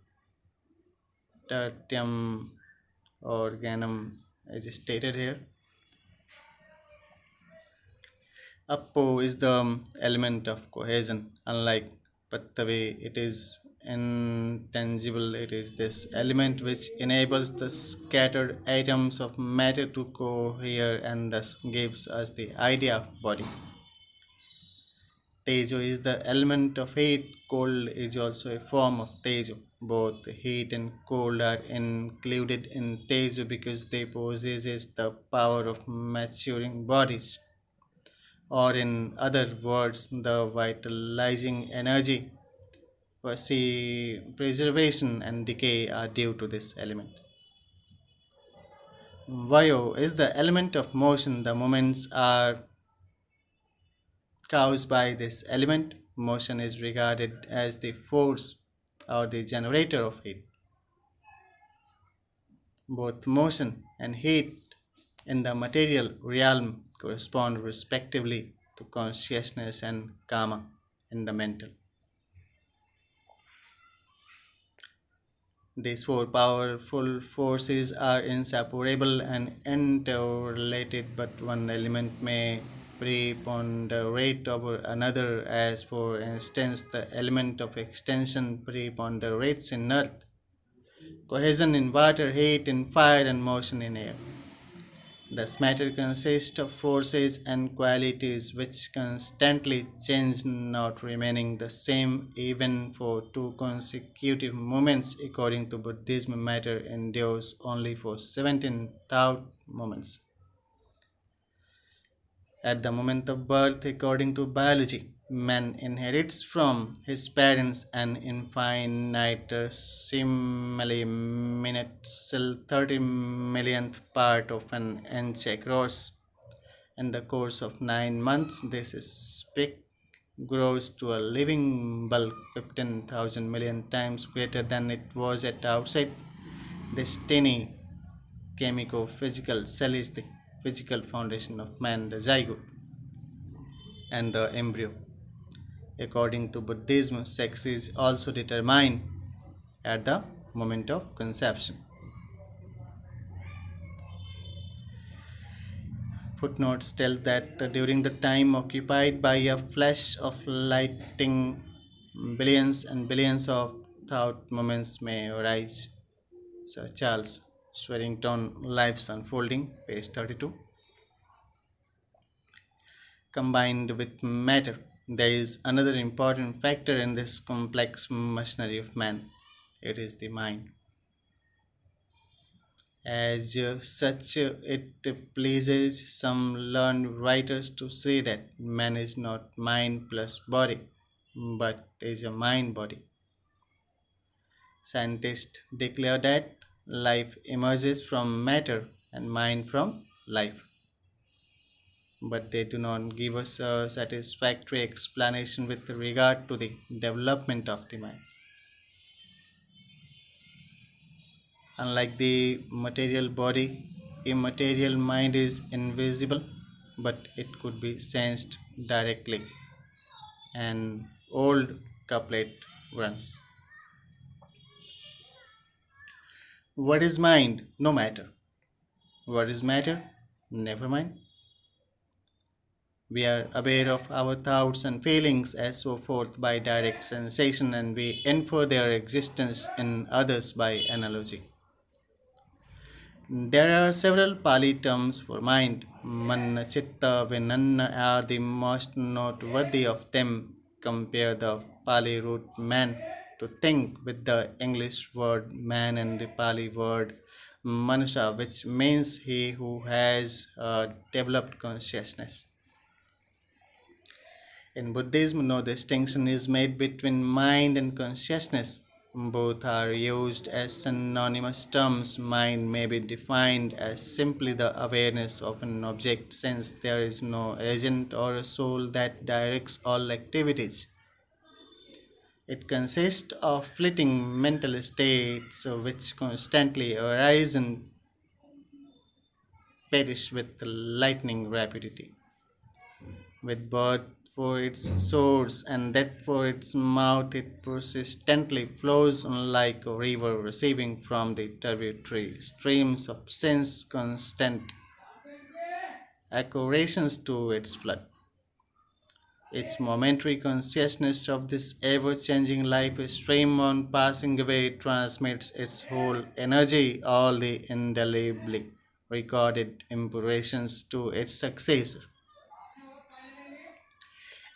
[SPEAKER 1] tertium organum is stated here. Apo is the element of cohesion. Unlike Pattave, it is intangible. It is this element which enables the scattered atoms of matter to cohere and thus gives us the idea of body. Tejo is the element of heat. Cold is also a form of Tejo. Both heat and cold are included in Tejo because they possess the power of maturing bodies, or in other words, the vitalizing energy. Preservation and decay are due to this element. Vayu is the element of motion. The movements are caused by this element. Motion is regarded as the force or the generator of heat. Both motion and heat in the material realm correspond respectively to consciousness and karma in the mental. These four powerful forces are inseparable and interrelated, but one element may preponderate over another, as for instance, the element of extension preponderates in earth, cohesion in water, heat in fire, and motion in air. Thus, matter consists of forces and qualities which constantly change, not remaining the same even for two consecutive moments. According to Buddhism, matter endures only for 17 thought moments. At the moment of birth, according to biology, man inherits from his parents an infinitesimally minuscule 30 millionth part of an inch across. In the course of 9 months, this speck grows to a living bulk 15,000 million times greater than it was at outset. This tiny chemico physical cell is the physical foundation of man, the zygote, and the embryo. According to Buddhism, sex is also determined at the moment of conception. Footnotes tell that during the time occupied by a flash of lightning, billions and billions of thought moments may arise. Sir Charles Swearington, Life's Unfolding, page 32. Combined with matter, there is another important factor in this complex machinery of man. It is the mind. As such, it pleases some learned writers to say that man is not mind plus body, but is a mind body. Scientists declare that life emerges from matter and mind from life, but they do not give us a satisfactory explanation with regard to the development of the mind. Unlike the material body, immaterial mind is invisible, but it could be sensed directly. An old couplet runs: what is mind? No matter. What is matter? Never mind. We are aware of our thoughts and feelings as so forth by direct sensation, and we infer their existence in others by analogy. There are several Pali terms for mind. Manna, Chitta, Vinanna are the most noteworthy of them. Compare the Pali root man to think with the English word man and the Pali word manusha, which means he who has developed consciousness. In Buddhism, no distinction is made between mind and consciousness. Both are used as synonymous terms. Mind may be defined as simply the awareness of an object, since there is no agent or a soul that directs all activities. It consists of fleeting mental states which constantly arise and perish with lightning rapidity. With birth for its source and death for its mouth, it persistently flows on like a river, receiving from the tributary streams of sense constant accurations to its flood. Its momentary consciousness of this ever changing life stream on passing away transmits its whole energy, all the indelibly recorded impressions to its successor.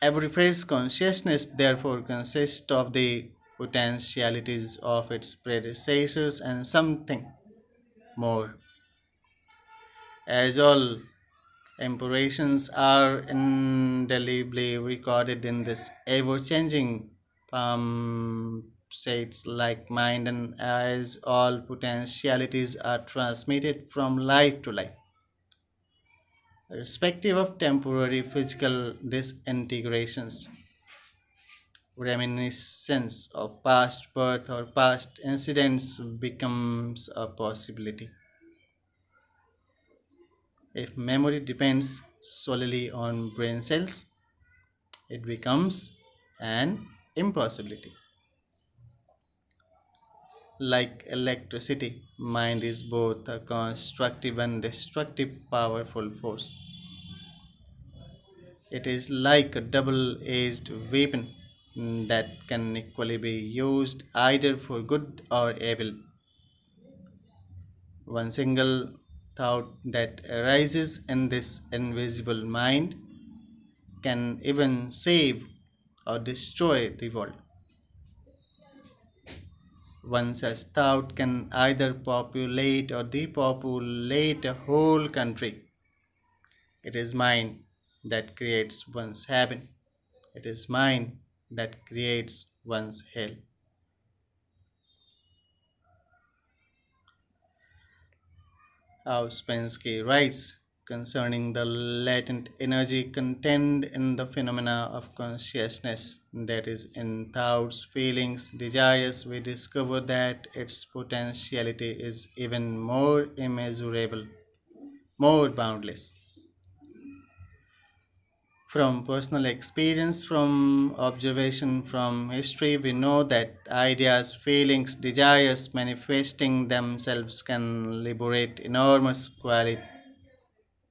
[SPEAKER 1] Every phrase consciousness therefore consists of the potentialities of its predecessors and something more. As all impressions are indelibly recorded in this ever changing states like mind, and as all potentialities are transmitted from life to life, irrespective of temporary physical disintegrations. Reminiscence of past birth or past incidents becomes a possibility. If memory depends solely on brain cells, it becomes an impossibility. Like electricity, mind is both a constructive and destructive powerful force. It is like a double edged weapon that can equally be used either for good or evil. One single thought that arises in this invisible mind can even save or destroy the world. One such thought can either populate or depopulate a whole country. It is mind that creates one's heaven. It is mind that creates one's hell. Ouspensky writes concerning the latent energy contained in the phenomena of consciousness, that is, in thoughts, feelings, desires, we discover that its potentiality is even more immeasurable, more boundless. From personal experience, from observation, from history, we know that ideas, feelings, desires manifesting themselves can liberate enormous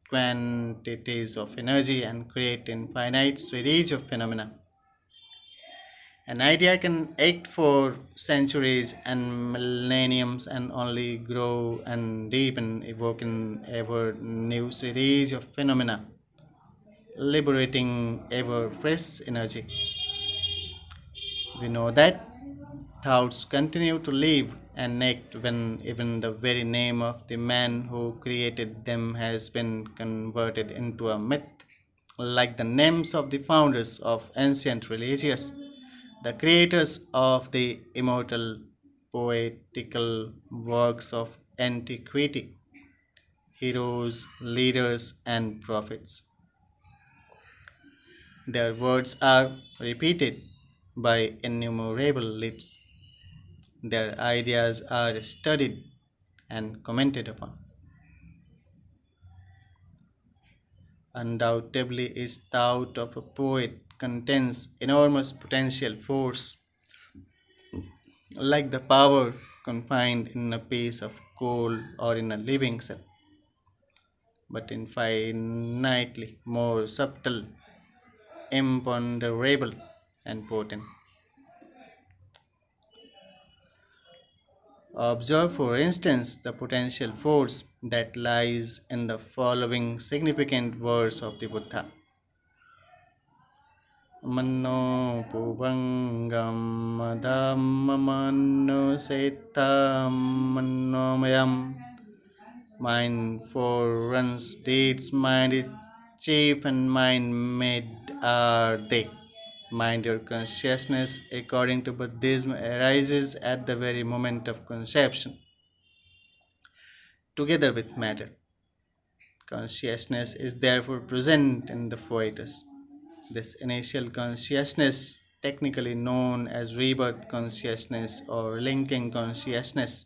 [SPEAKER 1] quantities of energy and create infinite series of phenomena. An idea can act for centuries and millenniums and only grow and deepen, evoking ever new series of phenomena, liberating ever fresh energy. We know that thoughts continue to live and act when even the very name of the man who created them has been converted into a myth, like the names of the founders of ancient religions, the creators of the immortal poetical works of antiquity, heroes, leaders, and prophets. Their words are repeated by innumerable lips. Their ideas are studied and commented upon. Undoubtedly, each thought of a poet contains enormous potential force, like the power confined in a piece of coal or in a living cell, but infinitely more subtle, imponderable, and potent. Observe, for instance, the potential force that lies in the following significant words of the Buddha. Mano pubangam dhammamano setam manomayam. Mind foreruns deeds, mind is chief, and mind made are they. Mind or consciousness, according to Buddhism, arises at the very moment of conception, together with matter. Consciousness is therefore present in the fetus. This initial consciousness, technically known as rebirth consciousness or linking consciousness,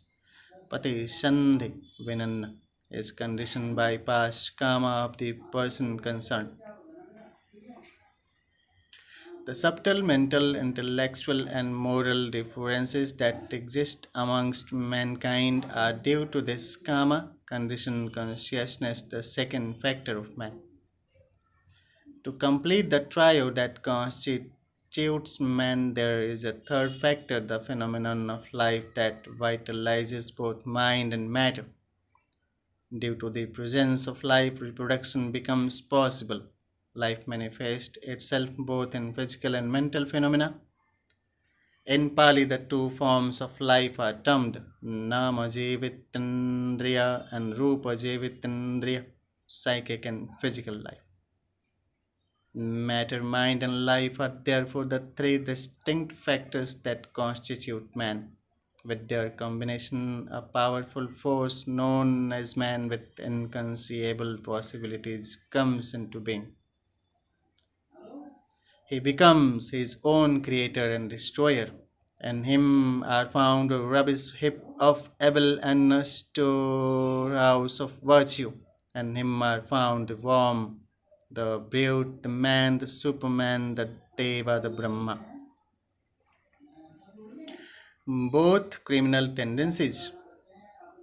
[SPEAKER 1] Pati Sandhi Vinana, is conditioned by past karma of the person concerned. The subtle mental, intellectual, and moral differences that exist amongst mankind are due to this karma conditioned consciousness, the second factor of man. To complete the trio that constitutes man, there is a third factor, the phenomenon of life that vitalizes both mind and matter. Due to the presence of life, reproduction becomes possible. Life manifests itself both in physical and mental phenomena. In Pali, the two forms of life are termed Nama Jivitindriya and Rupa Jivitindriya, psychic and physical life. Matter, mind, and life are therefore the three distinct factors that constitute man. With their combination, a powerful force known as man with inconceivable possibilities comes into being. He becomes his own creator and destroyer. In him are found a rubbish heap of evil and a storehouse of virtue. In him are found the worm, the brute, the man, the superman, the deva, the Brahma. Both criminal tendencies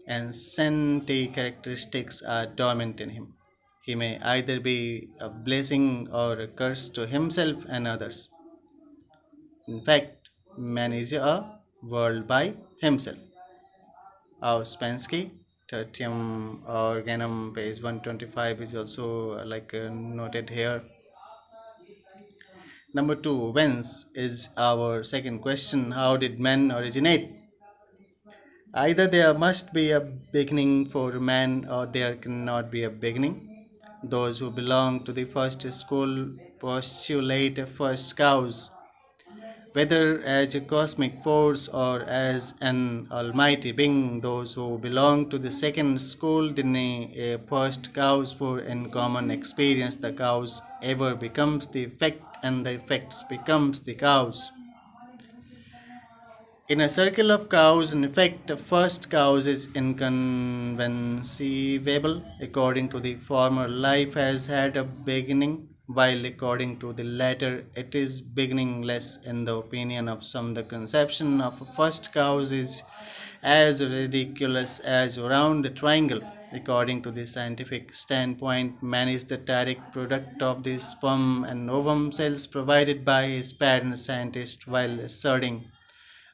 [SPEAKER 1] and saintly characteristics are dormant in him. He may either be a blessing or a curse to himself and others. In fact, man is a world by himself. Ouspensky, Tertium Organum, page 125 is also noted here. Number two, whence is our second question. How did man originate? Either there must be a beginning for man or there cannot be a beginning. Those who belong to the first school postulate a first cause, whether as a cosmic force or as an almighty being. Those who belong to the second school deny a first cause, for in common experience the cause ever becomes the effect and the effects becomes the cause. In a circle of cause and effect, the first cause is inconceivable. According to the former, life has had a beginning, while according to the latter, it is beginningless. In the opinion of some, the conception of a first cause is as ridiculous as a round triangle. According to the scientific standpoint, man is the direct product of the sperm and ovum cells provided by his parent scientist, while asserting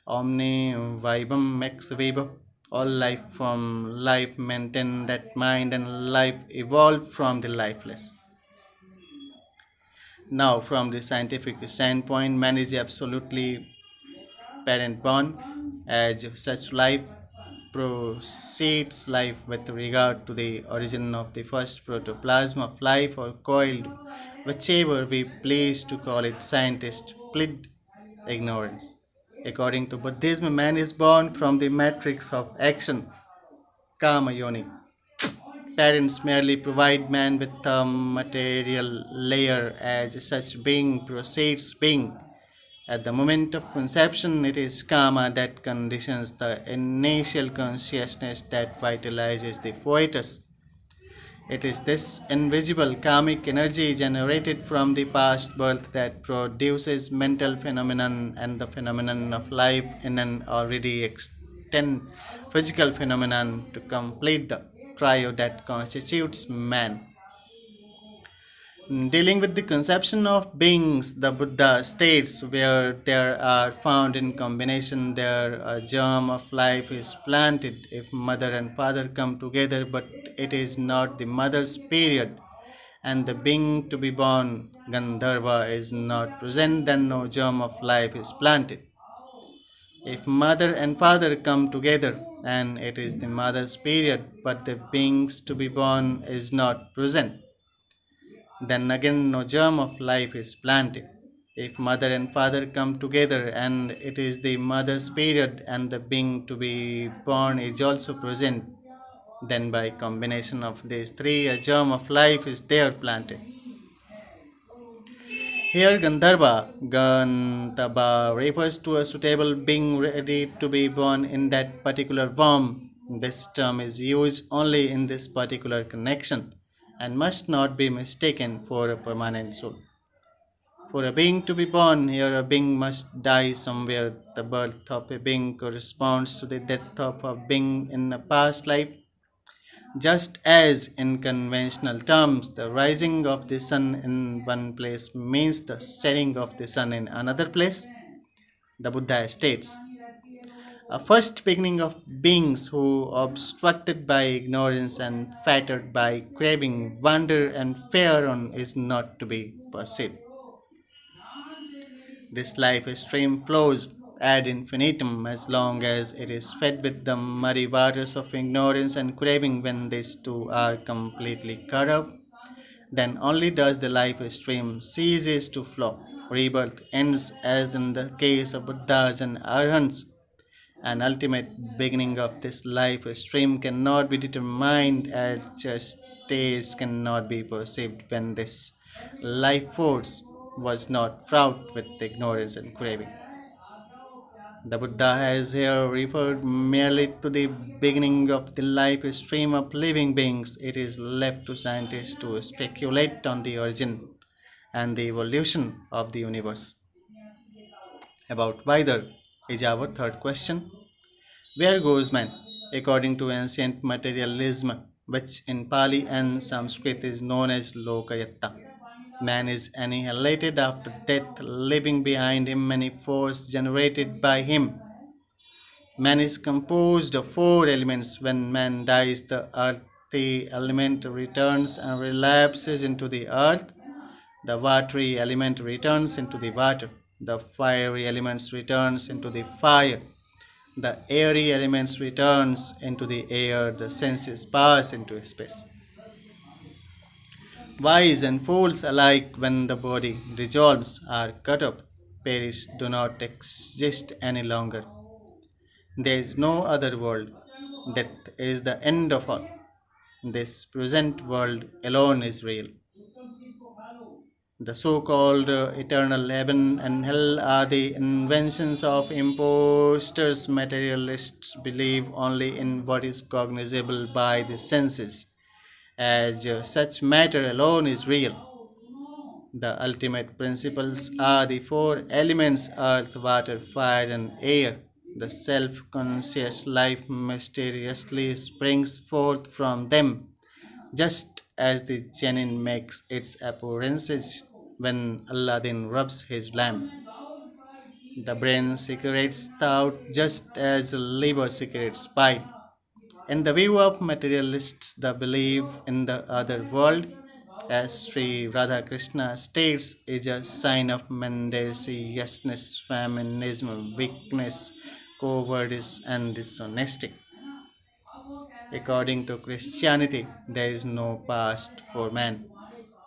[SPEAKER 1] omni vivum ex vivo. All life from life maintain that mind and life evolved from the lifeless. Now, from the scientific standpoint, man is absolutely parent born. As such, life proceeds life with regard to the origin of the first protoplasm of life or coiled, whichever we please to call it. Scientists plead ignorance. According to Buddhism, man is born from the matrix of action, Kama Yoni. Parents merely provide man with a material layer. As such, being proceeds being. At the moment of conception, it is karma that conditions the initial consciousness that vitalizes the fetus. It is this invisible karmic energy generated from the past birth that produces mental phenomenon and the phenomenon of life in an already extant physical phenomenon to complete the trio that constitutes man. Dealing with the conception of beings, the Buddha states where there are found in combination, there a germ of life is planted if mother and father come together, but it is not the mother's period, and the being to be born, Gandharva, is not present, then no germ of life is planted. If mother and father come together, and it is the mother's period, but the beings to be born is not present, then again no germ of life is planted. If mother and father come together and it is the mother's period and the being to be born is also present, then by combination of these three a germ of life is there planted. Here Gandharva refers to a suitable being ready to be born in that particular form. This term is used only in this particular connection and must not be mistaken for a permanent soul. For a being to be born, here a being must die somewhere. The birth of a being corresponds to the death of a being in a past life. Just as in conventional terms, the rising of the sun in one place means the setting of the sun in another place, the Buddha states. A first beginning of beings who, obstructed by ignorance and fettered by craving, wander and fare on, is not to be perceived. This life stream flows ad infinitum as long as it is fed with the muddy waters of ignorance and craving. When these two are completely cut off, then only does the life stream ceases to flow. Rebirth ends as in the case of Buddhas and Arhants, An ultimate beginning of this life stream cannot be determined as just taste cannot be perceived when this life force was not fraught with ignorance and craving. The Buddha has here referred merely to the beginning of the life stream of living beings. It is left to scientists to speculate on the origin and the evolution of the universe. About Vaidar is our third question. Where goes man? According to ancient materialism, which in Pali and Sanskrit is known as Lokayatta, man is annihilated after death, leaving behind him many forces generated by him. Man is composed of four elements. When man dies, the earthy element returns and relapses into the earth. The watery element returns into the water. The fiery elements returns into the fire. The airy elements returns into the air. The senses pass into space. Wise and fools alike, when the body dissolves, are cut up, perish, do not exist any longer. There is no other world. Death is the end of all. This present world alone is real. The so called eternal heaven and hell are the inventions of impostors. Materialists believe only in what is cognizable by the senses, as such matter alone is real. The ultimate principles are the four elements earth, water, fire, and air. The self conscious life mysteriously springs forth from them, just as the genin makes its appearances when Aladdin rubs his lamp. The brain secretes thought just as the liver secretes bile. In the view of materialists, the belief in the other world, as Sri Radhakrishna states, is a sign of mendaciousness, feminism, weakness, cowardice, and dishonesty. According to Christianity, there is no past for man.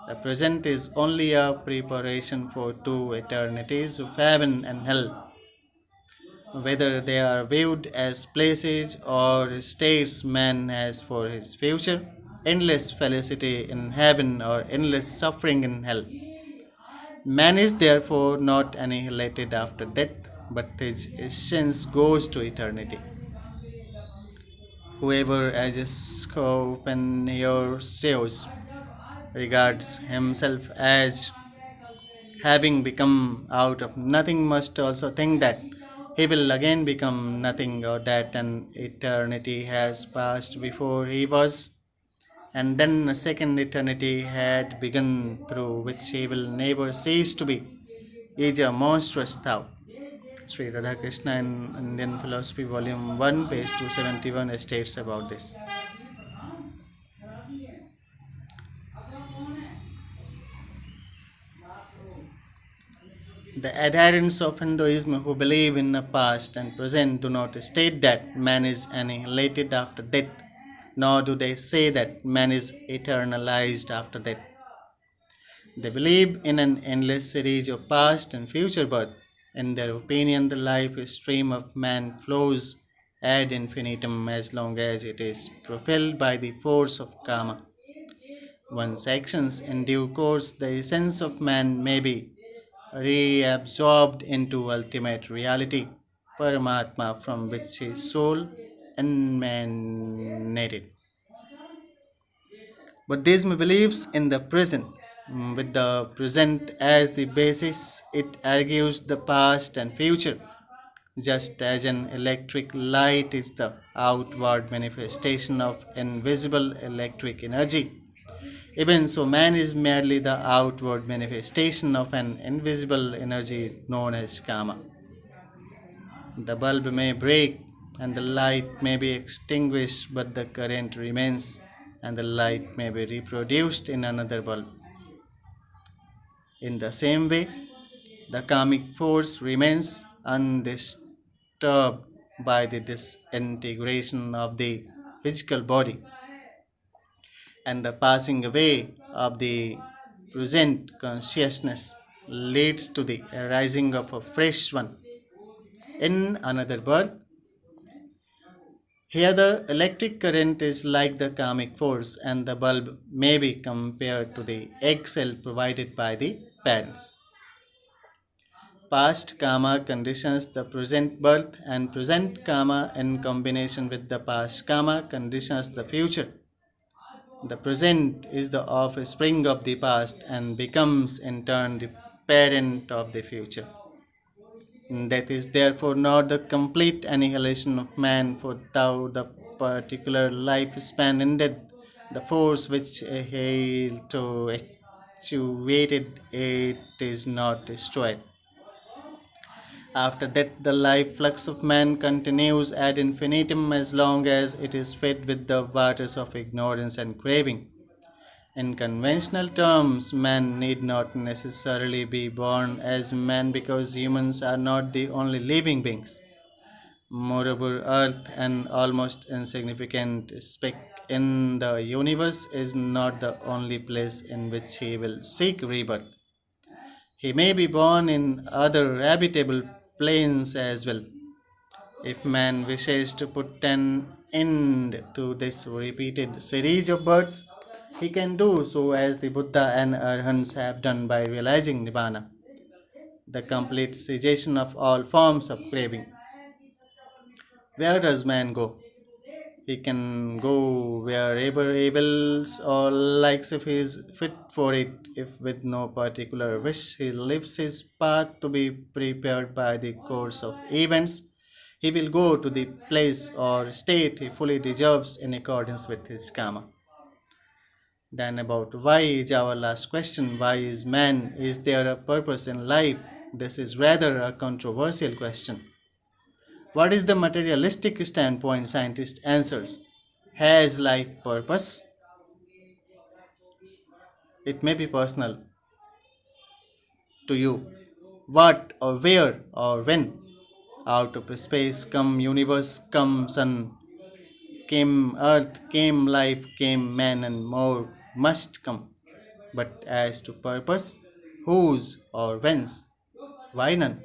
[SPEAKER 1] The present is only a preparation for two eternities of heaven and hell. Whether they are viewed as places or states man has for his future, endless felicity in heaven or endless suffering in hell. Man is therefore not annihilated after death, but his essence goes to eternity. Whoever, as Schopenhauer regards himself as having become out of nothing must also think that he will again become nothing, or that an eternity has passed before he was, and then a second eternity had begun through which he will never cease to be, is a monstrous thought. Sri Radhakrishna in Indian Philosophy, Volume 1, page 271, states about this. The adherents of Hinduism who believe in the past and present do not state that man is annihilated after death, nor do they say that man is eternalized after death. They believe in an endless series of past and future birth. In their opinion, the life stream of man flows ad infinitum as long as it is propelled by the force of karma. One's actions in due course, the essence of man may be reabsorbed into ultimate reality, Paramatma, from which his soul emanated. Buddhism believes in the present. With the present as the basis, it argues the past and future. Just as an electric light is the outward manifestation of invisible electric energy, even so, man is merely the outward manifestation of an invisible energy known as karma. The bulb may break and the light may be extinguished, but the current remains and the light may be reproduced in another bulb. In the same way, the karmic force remains undisturbed by the disintegration of the physical body, and the passing away of the present consciousness leads to the arising of a fresh one in another birth. Here, the electric current is like the karmic force, and the bulb may be compared to the egg cell provided by the parents. Past karma conditions the present birth, and present karma in combination with the past karma conditions the future. The present is the offspring of the past and becomes in turn the parent of the future. That is therefore not the complete annihilation of man, for thou the particular lifespan ended, the force which hailed to actuated it is not destroyed. After that, the life flux of man continues ad infinitum as long as it is fed with the waters of ignorance and craving. In conventional terms, man need not necessarily be born as man because humans are not the only living beings. Moreover, Earth, an almost insignificant speck in the universe, is not the only place in which he will seek rebirth. He may be born in other habitable planes as well. If man wishes to put an end to this repeated series of births, he can do so as the Buddha and Arhants have done by realizing Nibbana, the complete cessation of all forms of craving. Where does man go? He can go wherever he wills or likes if he is fit for it. If with no particular wish he leaves his path to be prepared by the course of events, he will go to the place or state he fully deserves in accordance with his karma. Then, about why is our last question. Why is man? Is there a purpose in life? This is rather a controversial question. What is the materialistic standpoint? Scientist answers. Has life purpose? It may be personal to you. What or where or when? Out of space come universe, come sun, came earth, came life, came man, and more must come. But as to purpose, whose or whence? Why none?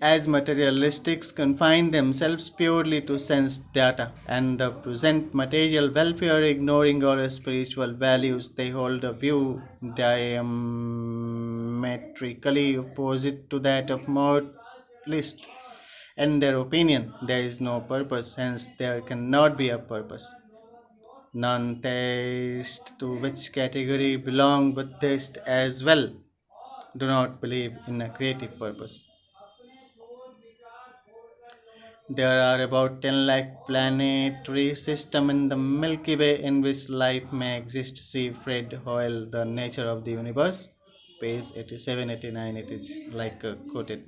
[SPEAKER 1] As materialistics confine themselves purely to sense data and the present material welfare, ignoring our spiritual values, they hold a view diametrically opposite to that of moralist. In their opinion, there is no purpose, hence there cannot be a purpose. Non theist, to which category belong Buddhists as well, do not believe in a creative purpose. There are about 10 lakh planetary systems in the Milky Way in which life may exist. See Fred Hoyle, The Nature of the Universe, page 87 89. It is like quoted.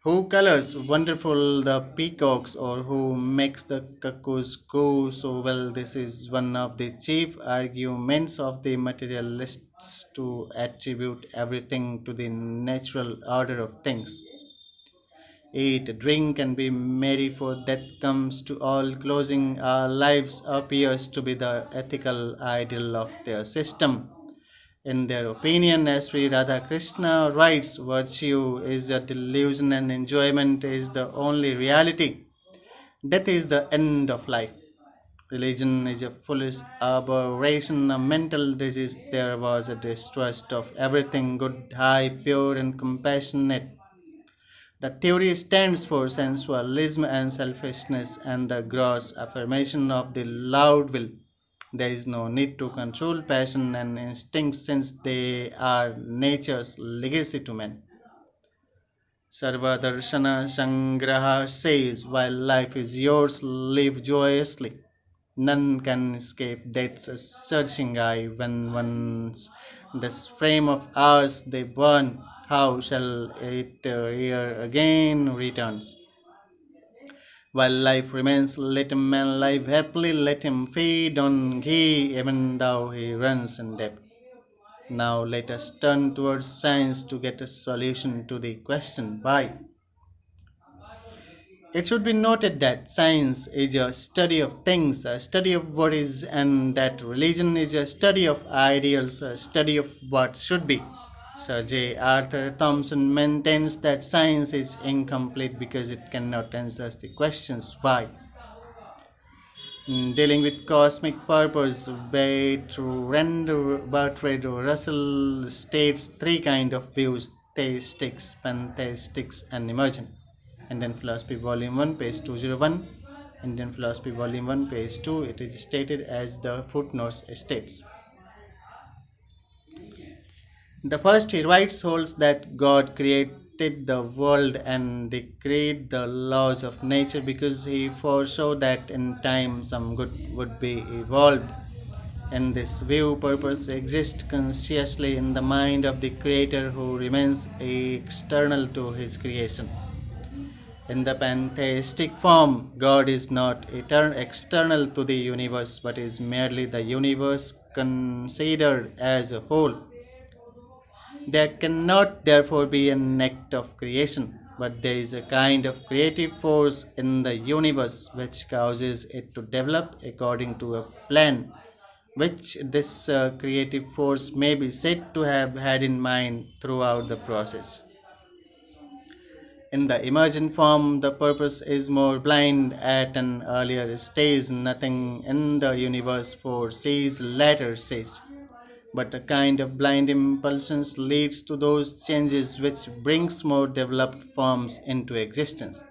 [SPEAKER 1] Who colors wonderful the peacocks or who makes the cuckoos go so well? This is one of the chief arguments of the materialists to attribute everything to the natural order of things. Eat, drink, and be merry, for that comes to all. Closing our lives appears to be the ethical ideal of their system. In their opinion, as Sri Radhakrishna writes, virtue is a delusion and enjoyment is the only reality. Death is the end of life. Religion is a foolish aberration, a mental disease. There was a distrust of everything good, high, pure, and compassionate. The theory stands for sensualism and selfishness and the gross affirmation of the loud will. There is no need to control passion and instinct since they are nature's legacy to man. Sarvadarshana Sangraha says, while life is yours, live joyously. None can escape death's searching eye when once this frame of ours they burn. How shall it here again returns? While life remains, let a man live happily, let him feed on ghee, even though he runs in debt. Now let us turn towards science to get a solution to the question why. It should be noted that science is a study of things, a study of what is, and that religion is a study of ideals, a study of what should be. Sir J. Arthur Thomson maintains that science is incomplete because it cannot answer the questions why. In dealing with cosmic purpose, Bertrand Russell states three kinds of views: theistic, pantheistic, and emergent. Indian Philosophy, Volume 1, page 201. Indian Philosophy, Volume 1, page 2. It is stated as the footnotes states. The first he writes holds that God created the world and decreed the laws of nature because he foresaw that in time some good would be evolved. In this view, purpose exists consciously in the mind of the Creator who remains external to his creation. In the pantheistic form, God is not external to the universe but is merely the universe considered as a whole. There cannot therefore be an act of creation, but there is a kind of creative force in the universe which causes it to develop according to a plan, which this creative force may be said to have had in mind throughout the process. In the emergent form, the purpose is more blind at an earlier stage. Nothing in the universe foresees later stage, but a kind of blind impulsions leads to those changes which brings more developed forms into existence.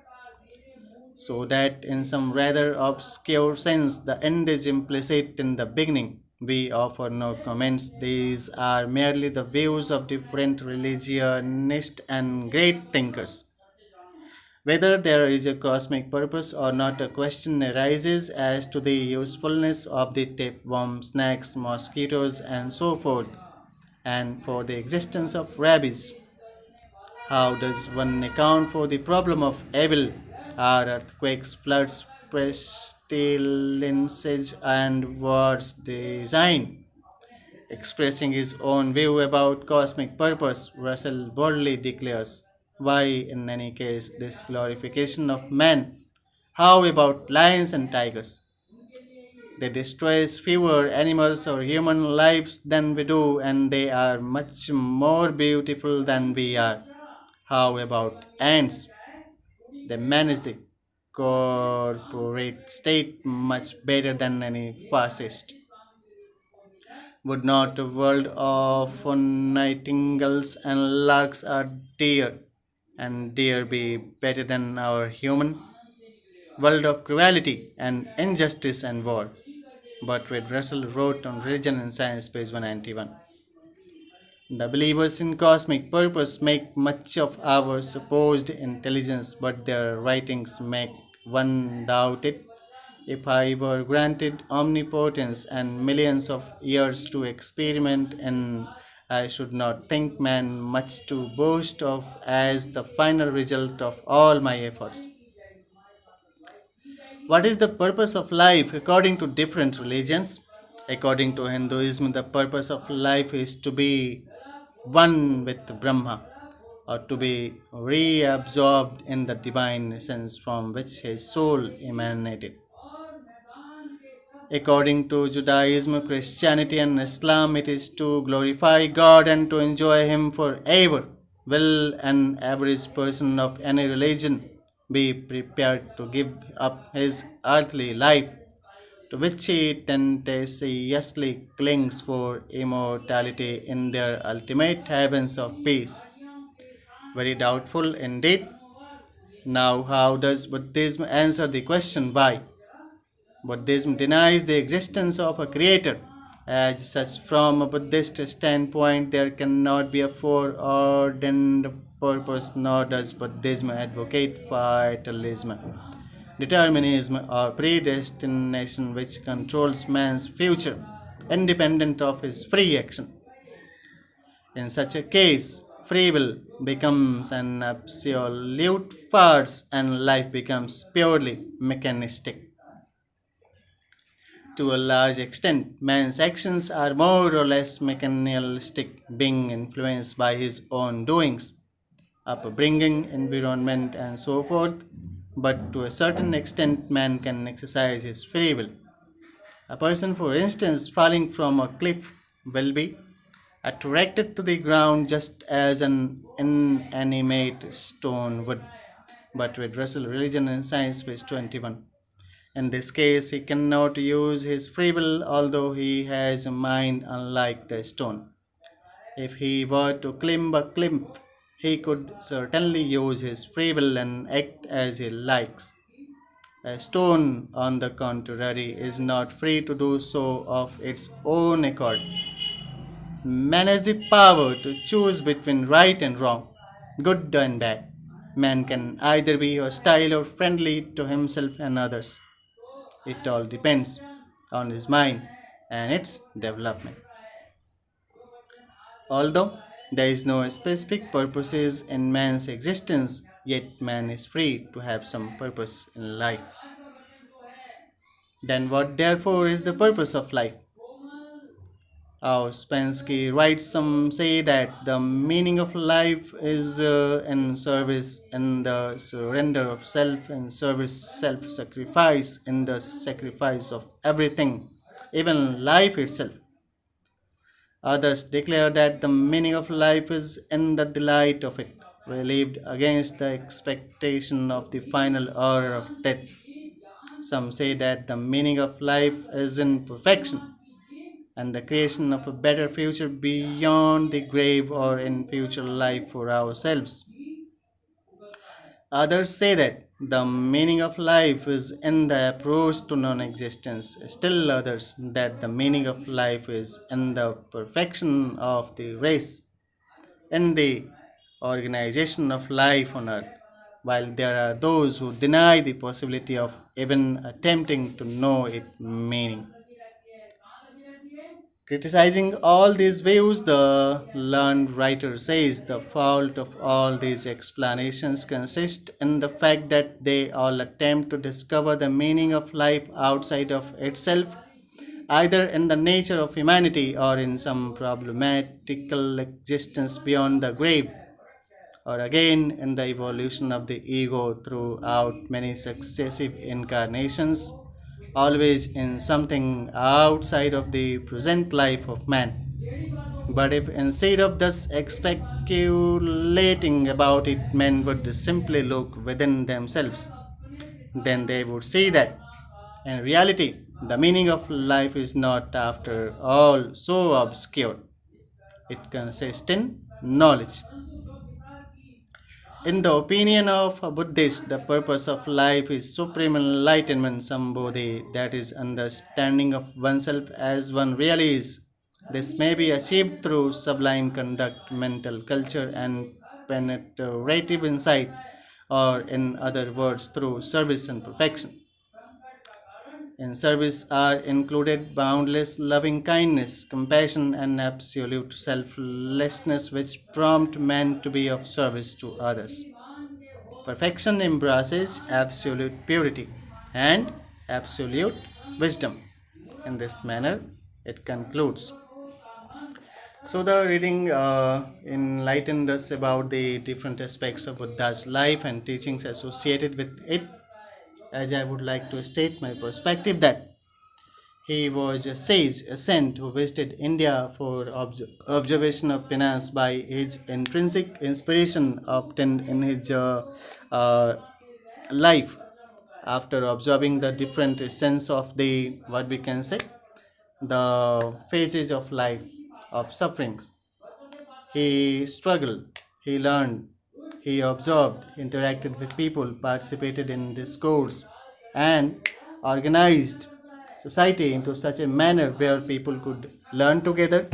[SPEAKER 1] So that in some rather obscure sense the end is implicit in the beginning. We offer no comments. These are merely the views of different religionists and great thinkers. Whether there is a cosmic purpose or not, a question arises as to the usefulness of the tapeworm, snakes, mosquitoes, and so forth, and for the existence of rabbits. How does one account for the problem of evil? Are earthquakes, floods, pestilences, and wars designed? Expressing his own view about cosmic purpose, Russell boldly declares, why, in any case, this glorification of man? How about lions and tigers? They destroy fewer animals or human lives than we do, and they are much more beautiful than we are. How about ants? They manage the corporate state much better than any fascist. Would not a world of nightingales and larks or deer be better than our human world of cruelty and injustice and war? Bertrand Russell wrote on Religion and Science, page 191. The believers in cosmic purpose make much of our supposed intelligence, but their writings make one doubt it. If I were granted omnipotence and millions of years to experiment in, I should not think man much to boast of as the final result of all my efforts. What is the purpose of life according to different religions? According to Hinduism, the purpose of life is to be one with Brahma, or to be reabsorbed in the divine essence from which his soul emanated. According to Judaism, Christianity, and Islam, it is to glorify God and to enjoy Him forever. Will an average person of any religion be prepared to give up his earthly life, to which he tenaciously clings for immortality in their ultimate heavens of peace? Very doubtful indeed. Now, how does Buddhism answer the question why? Buddhism denies the existence of a creator. As such, from a Buddhist standpoint, there cannot be a foreordained purpose, nor does Buddhism advocate fatalism, determinism, or predestination which controls man's future, independent of his free action. In such a case, free will becomes an absolute farce and life becomes purely mechanistic. To a large extent, man's actions are more or less mechanistic, being influenced by his own doings, upbringing, environment, and so forth. But to a certain extent, man can exercise his free will. A person, for instance, falling from a cliff will be attracted to the ground just as an inanimate stone would. But with Russell, Religion and Science, page 21. In this case, he cannot use his free will, although he has a mind unlike the stone. If he were to climb a cliff, he could certainly use his free will and act as he likes. A stone, on the contrary, is not free to do so of its own accord. Man has the power to choose between right and wrong, good and bad. Man can either be hostile or friendly to himself and others. It all depends on his mind and its development. Although there is no specific purposes in man's existence, yet man is free to have some purpose in life. Then what therefore is the purpose of life? Ouspensky writes, some say that the meaning of life is in service, in the surrender of self, in service, self sacrifice, in the sacrifice of everything, even life itself. Others declare that the meaning of life is in the delight of it, relieved against the expectation of the final hour of death. Some say that the meaning of life is in perfection and the creation of a better future beyond the grave or in future life for ourselves. Others say that the meaning of life is in the approach to non existence. Still others that the meaning of life is in the perfection of the race, in the organization of life on earth. While there are those who deny the possibility of even attempting to know its meaning. Criticizing all these views, the learned writer says the fault of all these explanations consists in the fact that they all attempt to discover the meaning of life outside of itself, either in the nature of humanity or in some problematical existence beyond the grave, or again in the evolution of the ego throughout many successive incarnations, always in something outside of the present life of man. But if instead of thus speculating about it, men would simply look within themselves, then they would see that in reality the meaning of life is not after all so obscure. It consists in knowledge. In the opinion of a Buddhist, the purpose of life is supreme enlightenment, sambodhi, that is, understanding of oneself as one really is. This may be achieved through sublime conduct, mental culture, and penetrative insight, or in other words, through service and perfection. In service are included boundless loving kindness, compassion, and absolute selflessness which prompt man to be of service to others. Perfection embraces absolute purity and absolute wisdom. In this manner, it concludes. So, the reading enlightened us about the different aspects of Buddha's life and teachings associated with it. As I would like to state my perspective that he was a sage, a saint who visited India for observation of penance by his intrinsic inspiration obtained in his uh, life after observing the different sense of the what we can say the phases of life of sufferings. He struggled, he learned, he observed, interacted with people, participated in discourse, and organized society into such a manner where people could learn together.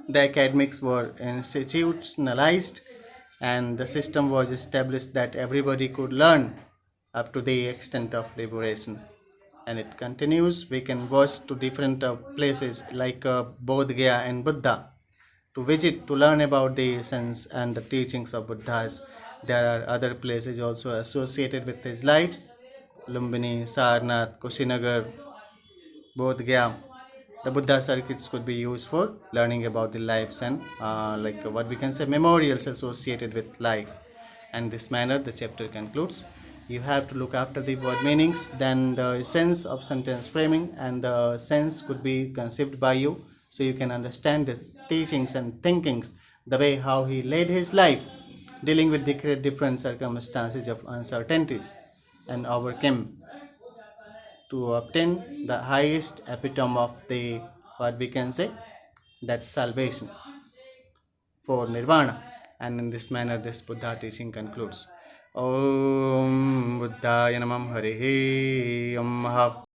[SPEAKER 1] The academics were institutionalized, and the system was established that everybody could learn up to the extent of liberation. And it continues. We can watch to different places like Bodh Gaya and Buddha to visit to learn about the essence and the teachings of Buddhas. There are other places also associated with his lives: Lumbini, Sarnath, Kushinagar, Bodh Gaya. The Buddha circuits could be used for learning about the lives and like what we can say memorials associated with life. And this manner the chapter concludes. You have to look after the word meanings, then the sense of sentence framing and the sense could be conceived by you so you can understand it teachings and thinkings, the way how he led his life, dealing with the different circumstances of uncertainties, and overcame to obtain the highest epitome of the, what we can say, that salvation for nirvana. And in this manner, this Buddha teaching concludes. Om Buddhaya Namam Harihi Om